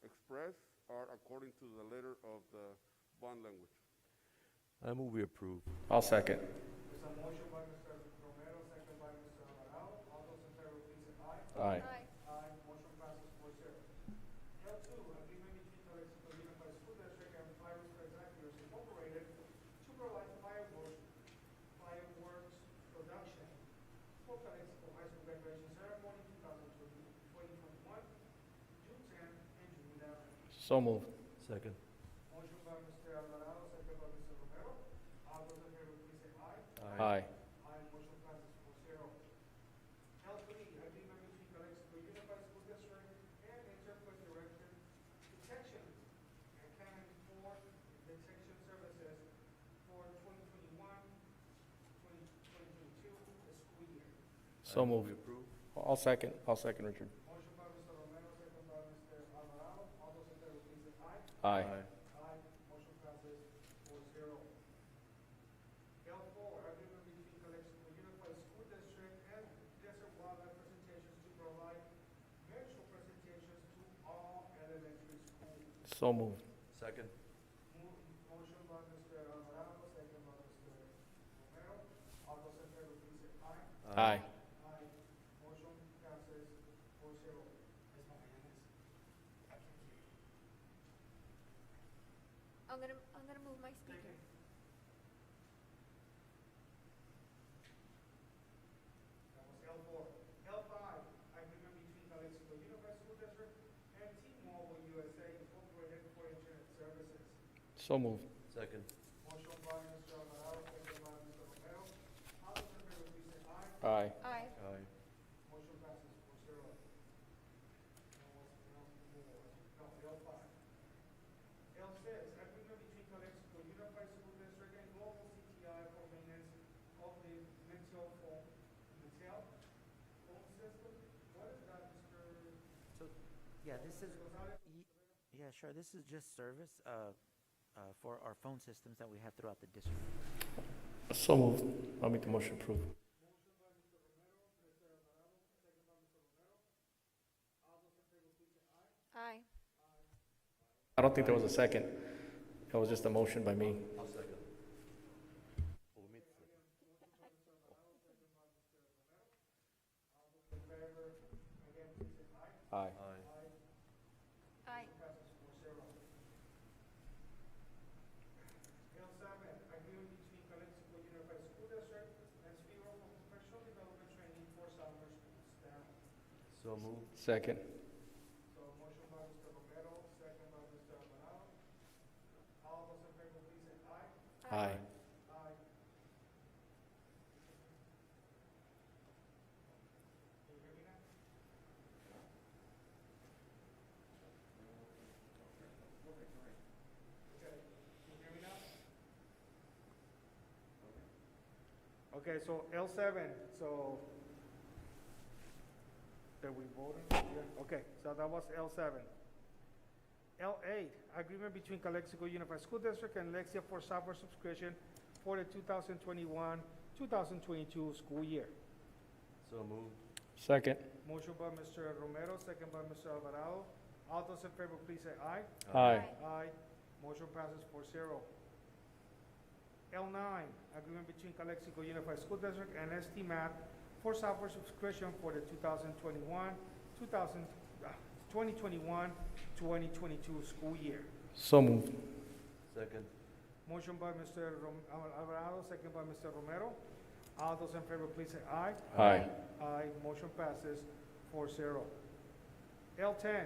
expressed, are according to the letter of the bond language. I move we approve. I'll second. there's a motion by Mr. Romero, second by Mr. Alvarado. All those in favor, please say aye. Aye. Aye, motion passes 4-0. L2, agreement between Calexico Unified School District and Fireworks Spectaculars Incorporated to provide fireworks production for Calexico High School graduation ceremony 2021, June 10 and June 11. So moved. Second. Motion by Mr. Alvarado, second by Mr. Romero. All those in favor, please say aye. Aye. Aye, motion passes 4-0. L3, agreement between Calexico Unified School District and Enterprise Director Detection and Canon 4 Detection Services for 2021-2022 school year. So I move moved. we approve. I'll second, Richard. Motion by Mr. Romero, second by Mr. Alvarado. All those in favor, please say aye. Aye. Aye, motion passes 4-0. L4, agreement between Calexico Unified School District and Desert Wildlife Presentations to provide virtual presentations to all elementary schools. So moved. Second. Motion by Mr. Alvarado, second by Mr. Romero. All those in favor, please say aye. Aye. Aye, motion passes 4-0. I'm gonna move my speaker. That was L4. L5, agreement between Calexico Unified School District and T-Mobile USA Incorporated for Internet Services. So moved. Second. Motion by Mr. Alvarado, second by Mr. Romero. All those in favor, please say aye. Aye. Aye. Aye. Motion passes 4-0. That was L4. No, L5. L6, agreement between Calexico Unified School District and Global CTI for maintenance of the Mattel phone system. What is that, Mr.? So, yeah, this is, Gonzalez? yeah, sure, this is just service, for our phone systems that we have throughout the district. So moved. I'll make the motion approve. Motion by Mr. Romero, Mr. Alvarado, second by Mr. Romero. All those in favor, please say aye. Aye. I don't think there was a second. It was just a motion by me. I'll second. Oh, we made the second. All those in favor, again, please say aye. Aye. Aye. Aye. Passes 4-0. L7, agreement between Calexico Unified School District and Spiro for Professional Development Training for Summer School staff. So moved. Second. So motion by Mr. Aye. Okay, so L7, so, did we vote on it? Yeah, okay, so that was L7. L8, agreement between Calexico Unified School District and Lexia for software subscription for the 2021-2022 school year. So moved. Second. Motion by Mr. Romero, second by Mr. Alvarado. All those in favor, please say aye. Aye. Aye. Motion passes 4-0. L9, agreement between Calexico Unified School District and ST Math for software subscription for the 2021 school year. So moved. Second. Motion by Mr. Alvarado, second by Mr. Romero. All those in favor, please say aye. Aye. Aye. Motion passes 4-0. L10,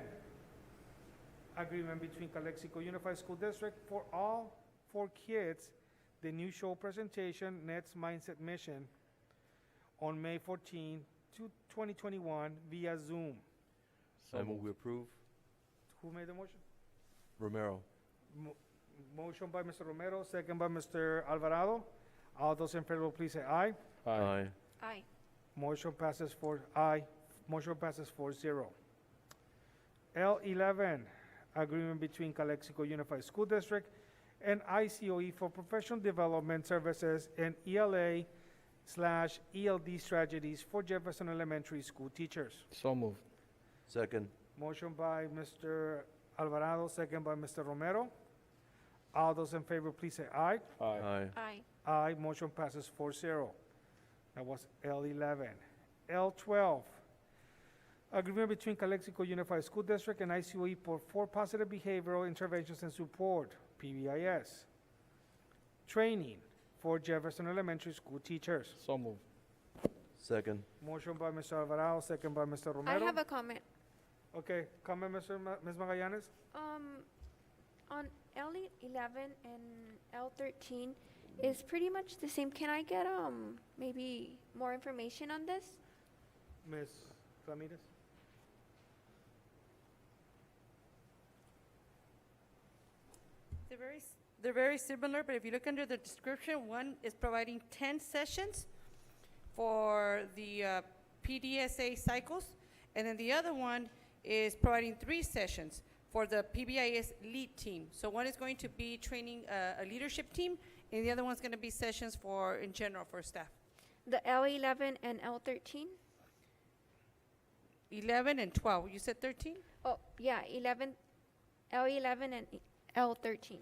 agreement between Calexico Unified School District for all 4 kids, the new show presentation, Net's Mindset Mission, on May 14, 2021 via Zoom. I move we approve. Who made the motion? Romero. Motion by Mr. Romero, second by Mr. Alvarado. All those in favor, please say aye. Aye. Aye. Motion passes 4-0. L11, agreement between Calexico Unified School District and ICOE for professional development services and ELA/ELD strategies for Jefferson Elementary School teachers. So moved. Second. Motion by Mr. Alvarado, second by Mr. Romero. All those in favor, please say aye. Aye. Aye. Aye, motion passes 4-0. That was L11. L12, agreement between Calexico Unified School District and ICOE for positive behavioral interventions and support, PBIS. Training for Jefferson Elementary School teachers. So moved. Second. Motion by Mr. Alvarado, second by Mr. I Romero. have a comment. Okay, comment, Ms. Magallanes? On L11 and L13 is pretty much the same. Can I get maybe more information on this? Ms. Ramirez? They're very similar, but if you look under the description, one is providing 10 sessions for the PDSA cycles, and then the other one is providing 3 sessions for the PBIS lead team. So one is going to be training a leadership team, and the other one's going to be sessions for, in general, for staff. The L11 and L13? 11 and 12. You said 13? Oh, yeah, L11 and L13.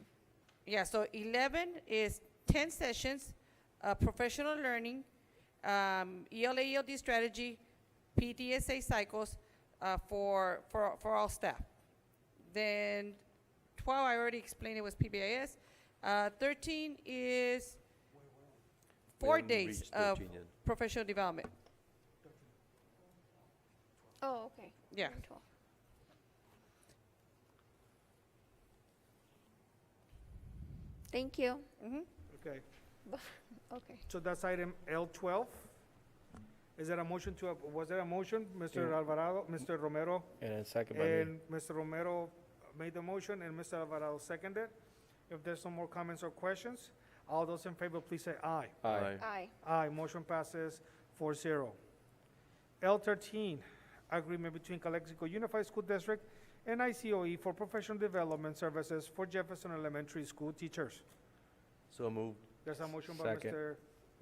Yeah, so 11 is 10 sessions, professional learning, ELA, ELD strategy, PDSA cycles for all staff. Then 12, I already explained it was PBIS. 13 is We 4 haven't days reached of 13 yet. professional development. Oh, okay. Yeah. 12. Thank you. Okay, Okay. so that's item L12. Is there a motion was there a motion? Mr. Alvarado, Mr. Romero, And then second by me. and Mr. Romero made the motion, and Mr. Alvarado seconded. If there's no more comments or questions, all those in favor, please say aye. Aye. Aye. Aye, motion passes 4-0. L13, agreement between Calexico Unified School District and ICOE for professional development services for Jefferson Elementary School teachers. So moved. There's a motion by Second. Mr.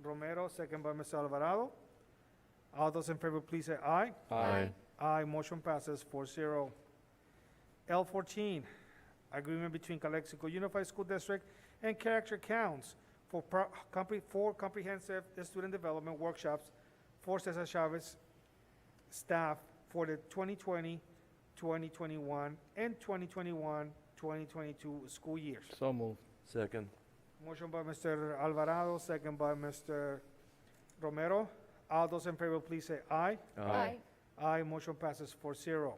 Romero, second by Mr. Alvarado. All those in favor, please say aye. Aye. Aye, motion passes 4-0. L14, agreement between Calexico Unified School District and Character Counts for comprehensive student development workshops for Cesar Chavez staff for the 2020, 2021, and 2021-2022 school years. So moved. Second. Motion by Mr. Alvarado, second by Mr. Romero. All those in favor, please say aye. Aye. Aye, motion passes 4-0.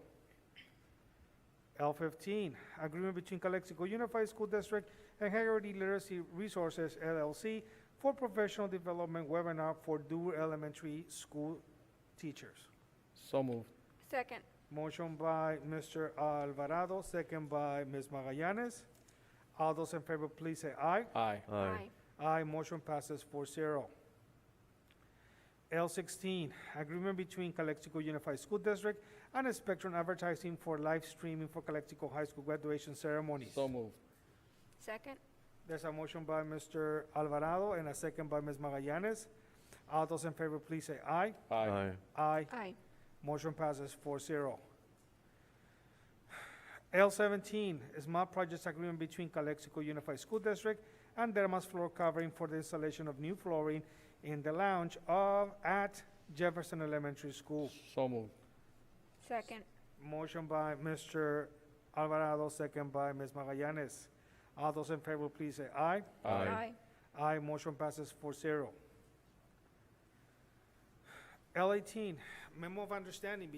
L15, agreement between Calexico Unified School District and Haggerty Literacy Resources LLC for professional development webinar for Dewar Elementary School teachers. So moved. Second. Motion by Mr. Alvarado, second by Ms. Magallanes. All those in favor, please say aye. Aye. Aye. Aye, motion passes 4-0. L16, agreement between Calexico Unified School District and Spectrum Advertising for live streaming for Calexico High School graduation ceremonies. So moved. Second. There's a motion by Mr. Alvarado and a second by Ms. Magallanes. All those in favor, please say aye. Aye. Aye. Aye. Motion passes 4-0. L17 is MOD projects agreement between Calexico Unified School District and Derma's floor covering for the installation of new flooring in the lounge at Jefferson Elementary School. So moved. Second. Motion by Mr. Alvarado, second by Ms. Magallanes. All those in favor, please say aye. Aye. Aye, motion passes 4-0. L18, memo of understanding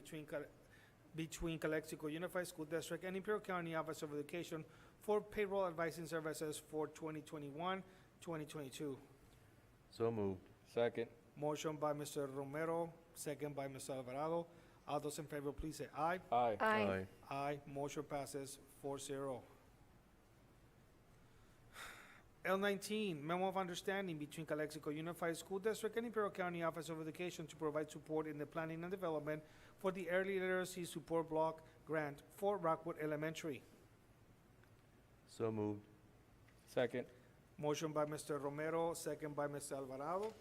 between Calexico Unified School District and Imperial County Office of Education for payroll advising services for 2021-2022. So moved. Second. Motion by Mr. Romero, second by Mr. Alvarado. All those in favor, please say aye. Aye. Aye. Aye, motion passes 4-0. L19, memo of understanding between Calexico Unified School District and Imperial County Office of Education to provide support in the planning and development for the Early Literacy Support Block Grant for Rockwood Elementary. So moved. Second. Motion by Mr. Romero, second by Mr. Alvarado.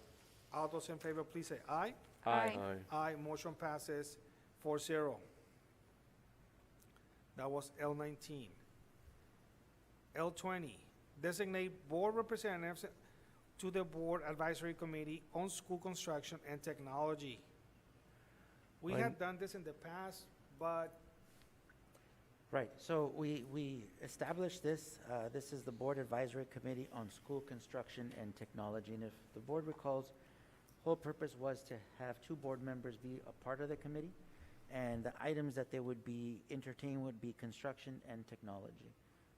All those in favor, please say aye. Aye. Aye, motion passes 4-0. That was L19. L20, designate board representatives to the Board Advisory Committee on School Construction and Technology. We Right. have done this in the past, but Right, so we established this. This is the Board Advisory Committee on School Construction and Technology. And if the board recalls, whole purpose was to have 2 board members be a part of the committee. And the items that they would be entertained would be construction and technology.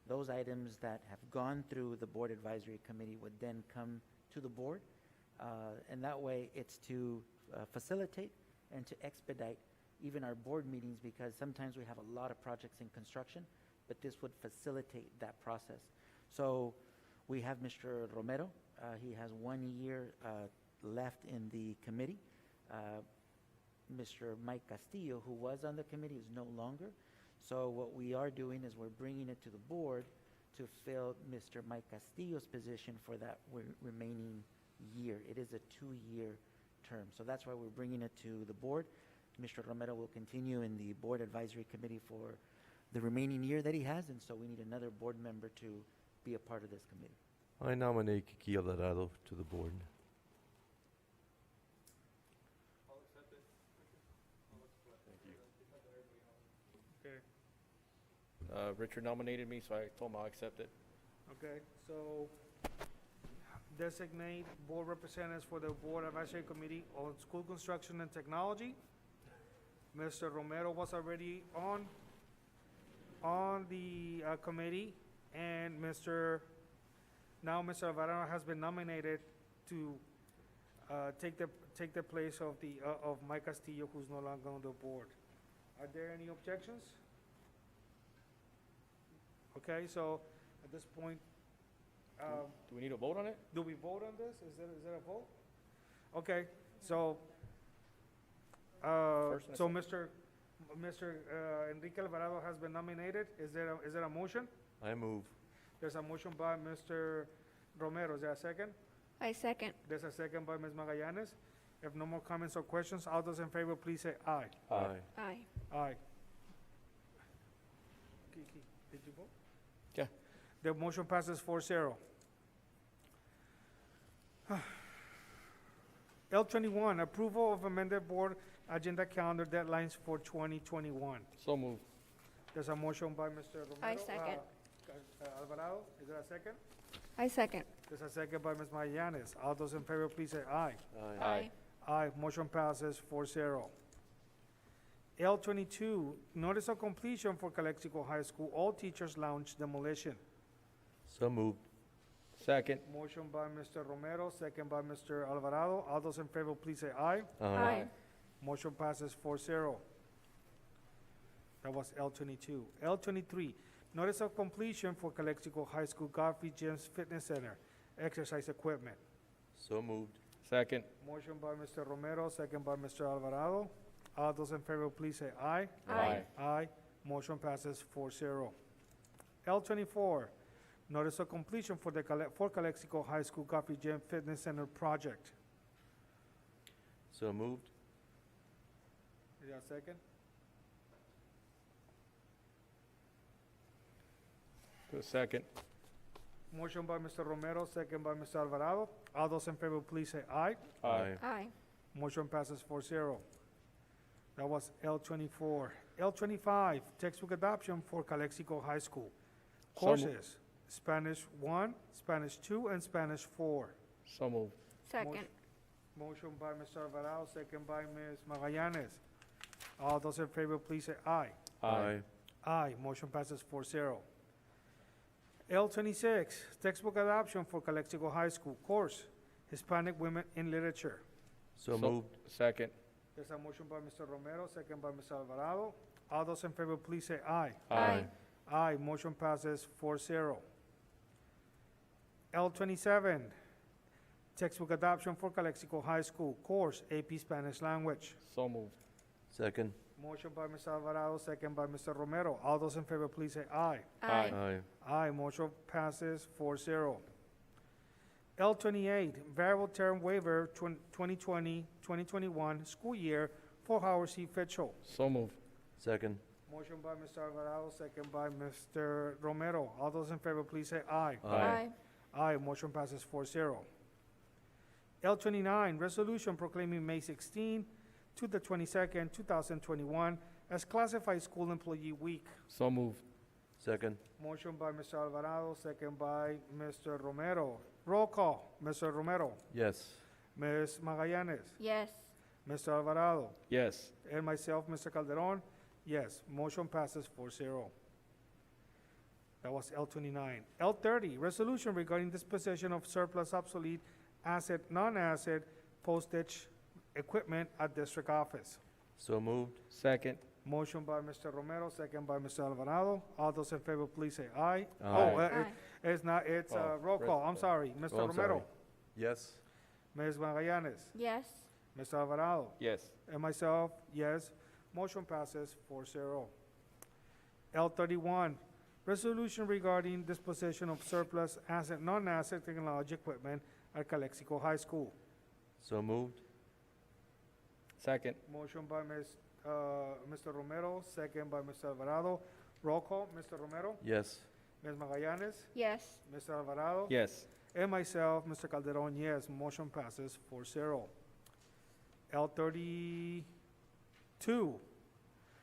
Those items that have gone through the Board Advisory Committee would then come to the board. And that way, it's to facilitate and to expedite even our board meetings, because sometimes we have a lot of projects in construction, but this would facilitate that process. So we have Mr. Romero. He has 1 year left in the committee. Mr. Mike Castillo, who was on the committee, is no longer. So what we are doing is we're bringing it to the board to fill Mr. Mike Castillo's position for that remaining year. It is a 2-year term. So that's why we're bringing it to the board. Mr. Romero will continue in the Board Advisory Committee for the remaining year that he has, and so we need another board member to be a part of this committee. I nominate Kiki Alvarado to the board. okay. Richard nominated me, so I told him I'll accept it. Okay, so designate board representatives for the Board Advisory Committee on School Construction and Technology. Mr. Romero was already on the committee, and Mr. Alvarado has been nominated to take the place of Mike Castillo, who's no longer on the board. Are there any objections? Okay, so at this point, Do we need a vote on it? do we vote on this? Is there a vote? Okay, so, First and a so Mr. Enrique Alvarado has been nominated. Is there a motion? I move. There's a motion by Mr. Romero. Is there a second? I second. There's a second by Ms. Magallanes. If no more comments or questions, all those in favor, please say aye. Aye. Aye. Aye. Kiki, did you vote? Yeah. The motion passes 4-0. L21, approval of amended board agenda calendar deadlines for 2021. So moved. There's a motion by Mr. Romero. I second. Alvarado, is there a second? I second. There's a second by Ms. Magallanes. All those in favor, please say aye. Aye. Aye, motion passes 4-0. L22, notice of completion for Calexico High School all teachers lounge demolition. So moved. Second. Motion by Mr. Romero, second by Mr. Alvarado. All those in favor, please say aye. Aye. Motion passes 4-0. That was L22. L23, notice of completion for Calexico High School Godfrey James Fitness Center, exercise equipment. So moved. Second. Motion by Mr. Romero, second by Mr. Alvarado. All those in favor, please say aye. Aye. Aye. Motion passes 4-0. L24, notice of completion for for Calexico High School Godfrey James Fitness Center project. So moved. Is there a second? To a second. Motion by Mr. Romero, second by Mr. Alvarado. All those in favor, please say aye. Aye. Aye. Motion passes 4-0. That was L24. L25, textbook adoption for Calexico High School. So mo- Courses, Spanish 1, Spanish 2, and Spanish 4. So moved. Second. Motion by Mr. Alvarado, second by Ms. Magallanes. All those in favor, please say aye. Aye. Aye. Motion passes 4-0. L26, textbook adoption for Calexico High School. Course, Hispanic Women in Literature. So moved. Second. There's a motion by Mr. Romero, second by Mr. Alvarado. All those in favor, please say aye. Aye. Aye. Motion passes 4-0. L27, textbook adoption for Calexico High School. Course, AP Spanish Language. So moved. Second. Motion by Mr. Alvarado, second by Mr. Romero. All those in favor, please say aye. Aye. Aye. Aye. Motion passes 4-0. L28, variable term waiver 2020-2021 school year for Howard C. Fitchell. So moved. Second. Motion by Mr. Alvarado, second by Mr. Romero. All those in favor, please say aye. Aye. Aye. Motion passes 4-0. L29, resolution proclaiming May 16 to the 22nd, 2021 as Classified School Employee Week. So moved. Second. Motion by Mr. Alvarado, second by Mr. Romero. Roll call. Mr. Romero. Yes. Ms. Magallanes. Yes. Mr. Alvarado. Yes. And myself, Mr. Calderon. Yes. Motion passes 4-0. That was L29. L30, resolution regarding disposition of surplus obsolete asset, non-asset postage equipment at district office. So moved. Second. Motion by Mr. Romero, second by Mr. Alvarado. All those in favor, please say aye. Aye. Oh, Aye. it's not, it's Oh, roll call. I'm roll. sorry. Mr. Oh, I'm sorry. Romero. Yes. Ms. Magallanes. Yes. Mr. Alvarado. Yes. And myself, yes. Motion passes 4-0. L31, resolution regarding disposition of surplus asset, non-asset technology equipment at Calexico High School. So moved. Second. Motion by Mr. Romero, second by Mr. Alvarado. Roll call, Mr. Romero, Yes. Ms. Magallanes, Yes. Mr. Alvarado. Yes. And myself, Mr. Calderon, yes. Motion passes 4-0. L32,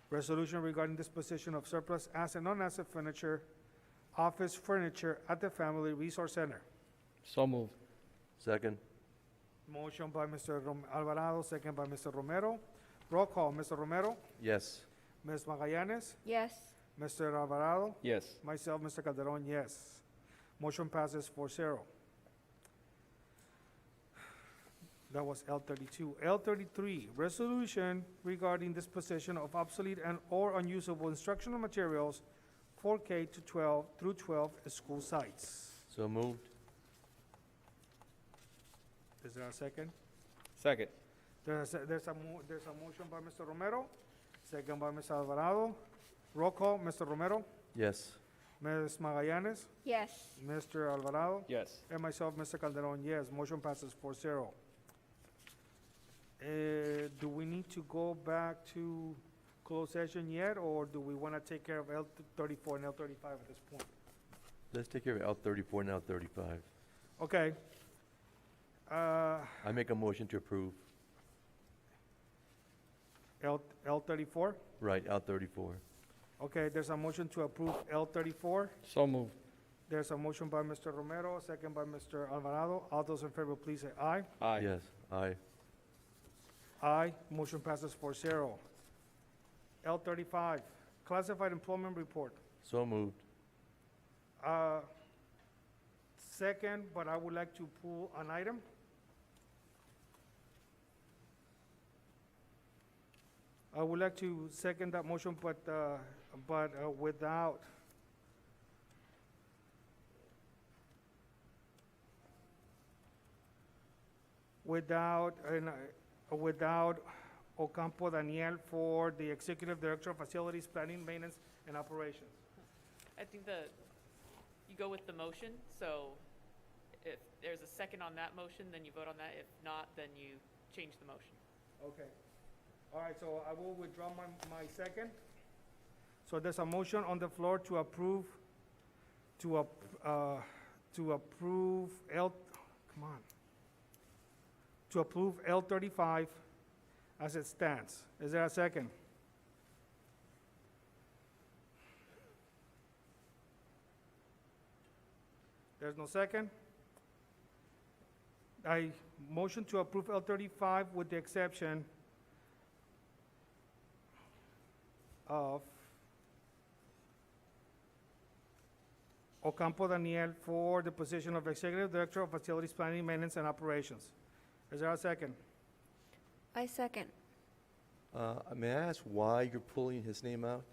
resolution regarding disposition of surplus asset, non-asset furniture, office furniture at the Family Resource Center. So moved. Second. Motion by Mr. Alvarado, second by Mr. Romero. Roll call, Mr. Romero, Yes. Ms. Magallanes, Yes. Mr. Alvarado, Yes. myself, Mr. Calderon, yes. Motion passes 4-0. That was L32. L33, resolution regarding disposition of obsolete and or unusable instructional materials for K to 12 through 12 school sites. So moved. Is there a second? Second. There's a motion by Mr. Romero, second by Mr. Alvarado. Roll call, Mr. Romero, Yes. Ms. Magallanes, Yes. Mr. Alvarado, Yes. and myself, Mr. Calderon, yes. Motion passes 4-0. Do we need to go back to closed session yet, or do we want to take care of L34 and L35 at this point? Let's take care of L34 and L35. Okay. I make a motion to approve. L34? Right, L34. Okay, there's a motion to approve L34. So moved. There's a motion by Mr. Romero, second by Mr. Alvarado. All those in favor, please say aye. Aye. Yes. Aye. Aye. Motion passes 4-0. L35, classified employment report. So moved. second, but I would like to pull an item. I would like to second that motion, but without without Ocampo Daniel for the Executive Director of Facilities, Planning, Maintenance, and Operations. I think you go with the motion, so if there's a second on that motion, then you vote on that. If not, then you change the motion. Okay. All right, so I will withdraw my second. So there's a motion on the floor to approve, to approve L35 as it stands. Is there a second? There's no second? I motion to approve L35 with the exception of Ocampo Daniel for the position of Executive Director of Facilities, Planning, Maintenance, and Operations. Is there a second? I second. May I ask why you're pulling his name out?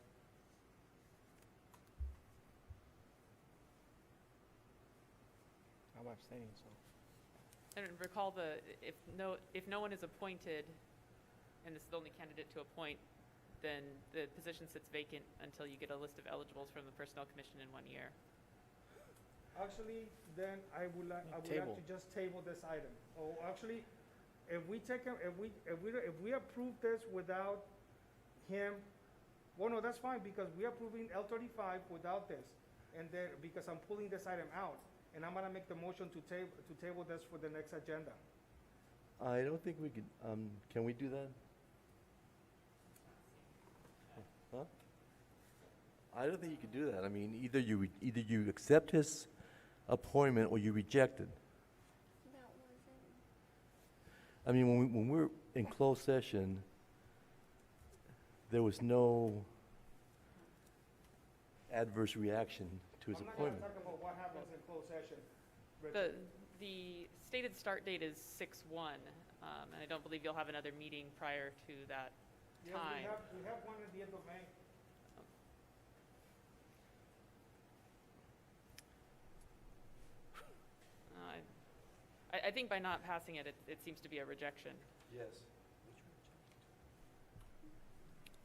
I'm abstaining, so. And recall if no one is appointed, and this is the only candidate to appoint, then the position sits vacant until you get a list of eligibles from the Personnel Commission in 1 year. Actually, then I would like to just table this item. Oh, actually, if we approve this without him, well, no, that's fine, because we're approving L35 without this. And then, because I'm pulling this item out, and I'm gonna make the motion to table this for the next agenda. I don't think we could, can we do that? Huh? I don't think you could do that. I mean, either you accept his appointment or you reject it. I mean, when we're in closed session, there was no adverse reaction to his appointment. I'm not gonna talk about what happens in closed session. The stated start date is 6/1, and I don't believe you'll have another meeting prior to that time. Yeah, we have one at the end of May. I think by not passing it, it seems to be a rejection. Yes.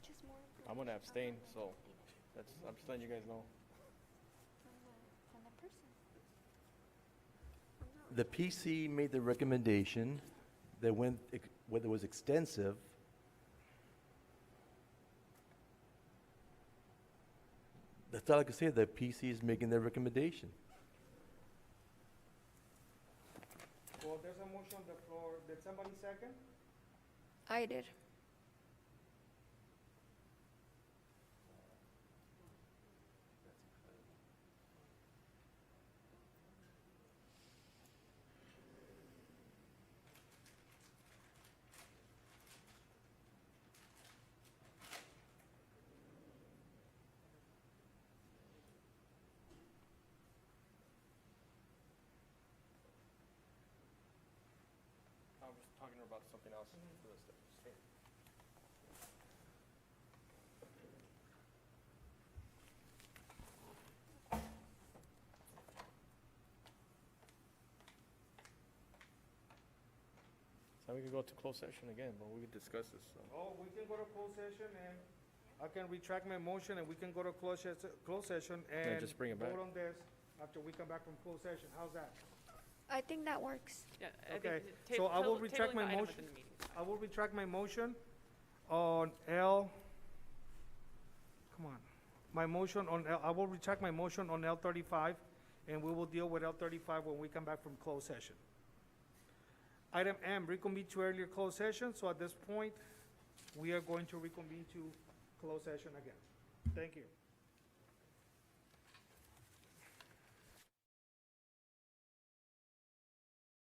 Just more I'm gonna abstain, so I'm just letting you guys know. from the person. The PC made the recommendation that whether it was extensive, that's all I can say, the PC is making their recommendation. Well, there's a motion on the floor. Did somebody second? I did. I'm just talking about something else. So we could go to closed session again, but we could discuss this. So. Oh, we can go to closed session and I can retract my motion and we can go to closed session and just bring it back. vote on this after we come back from closed session. How's that? I think that works. Yeah, I Okay, think so I will tabling retract the my item motion. within the meeting. I will retract my motion on L. Come on. My motion on L, I will retract my motion on L35 and we will deal with L35 when we come back from closed session. Item M, reconvene to earlier closed session. So at this point, we are going to reconvene to closed session again. Thank you.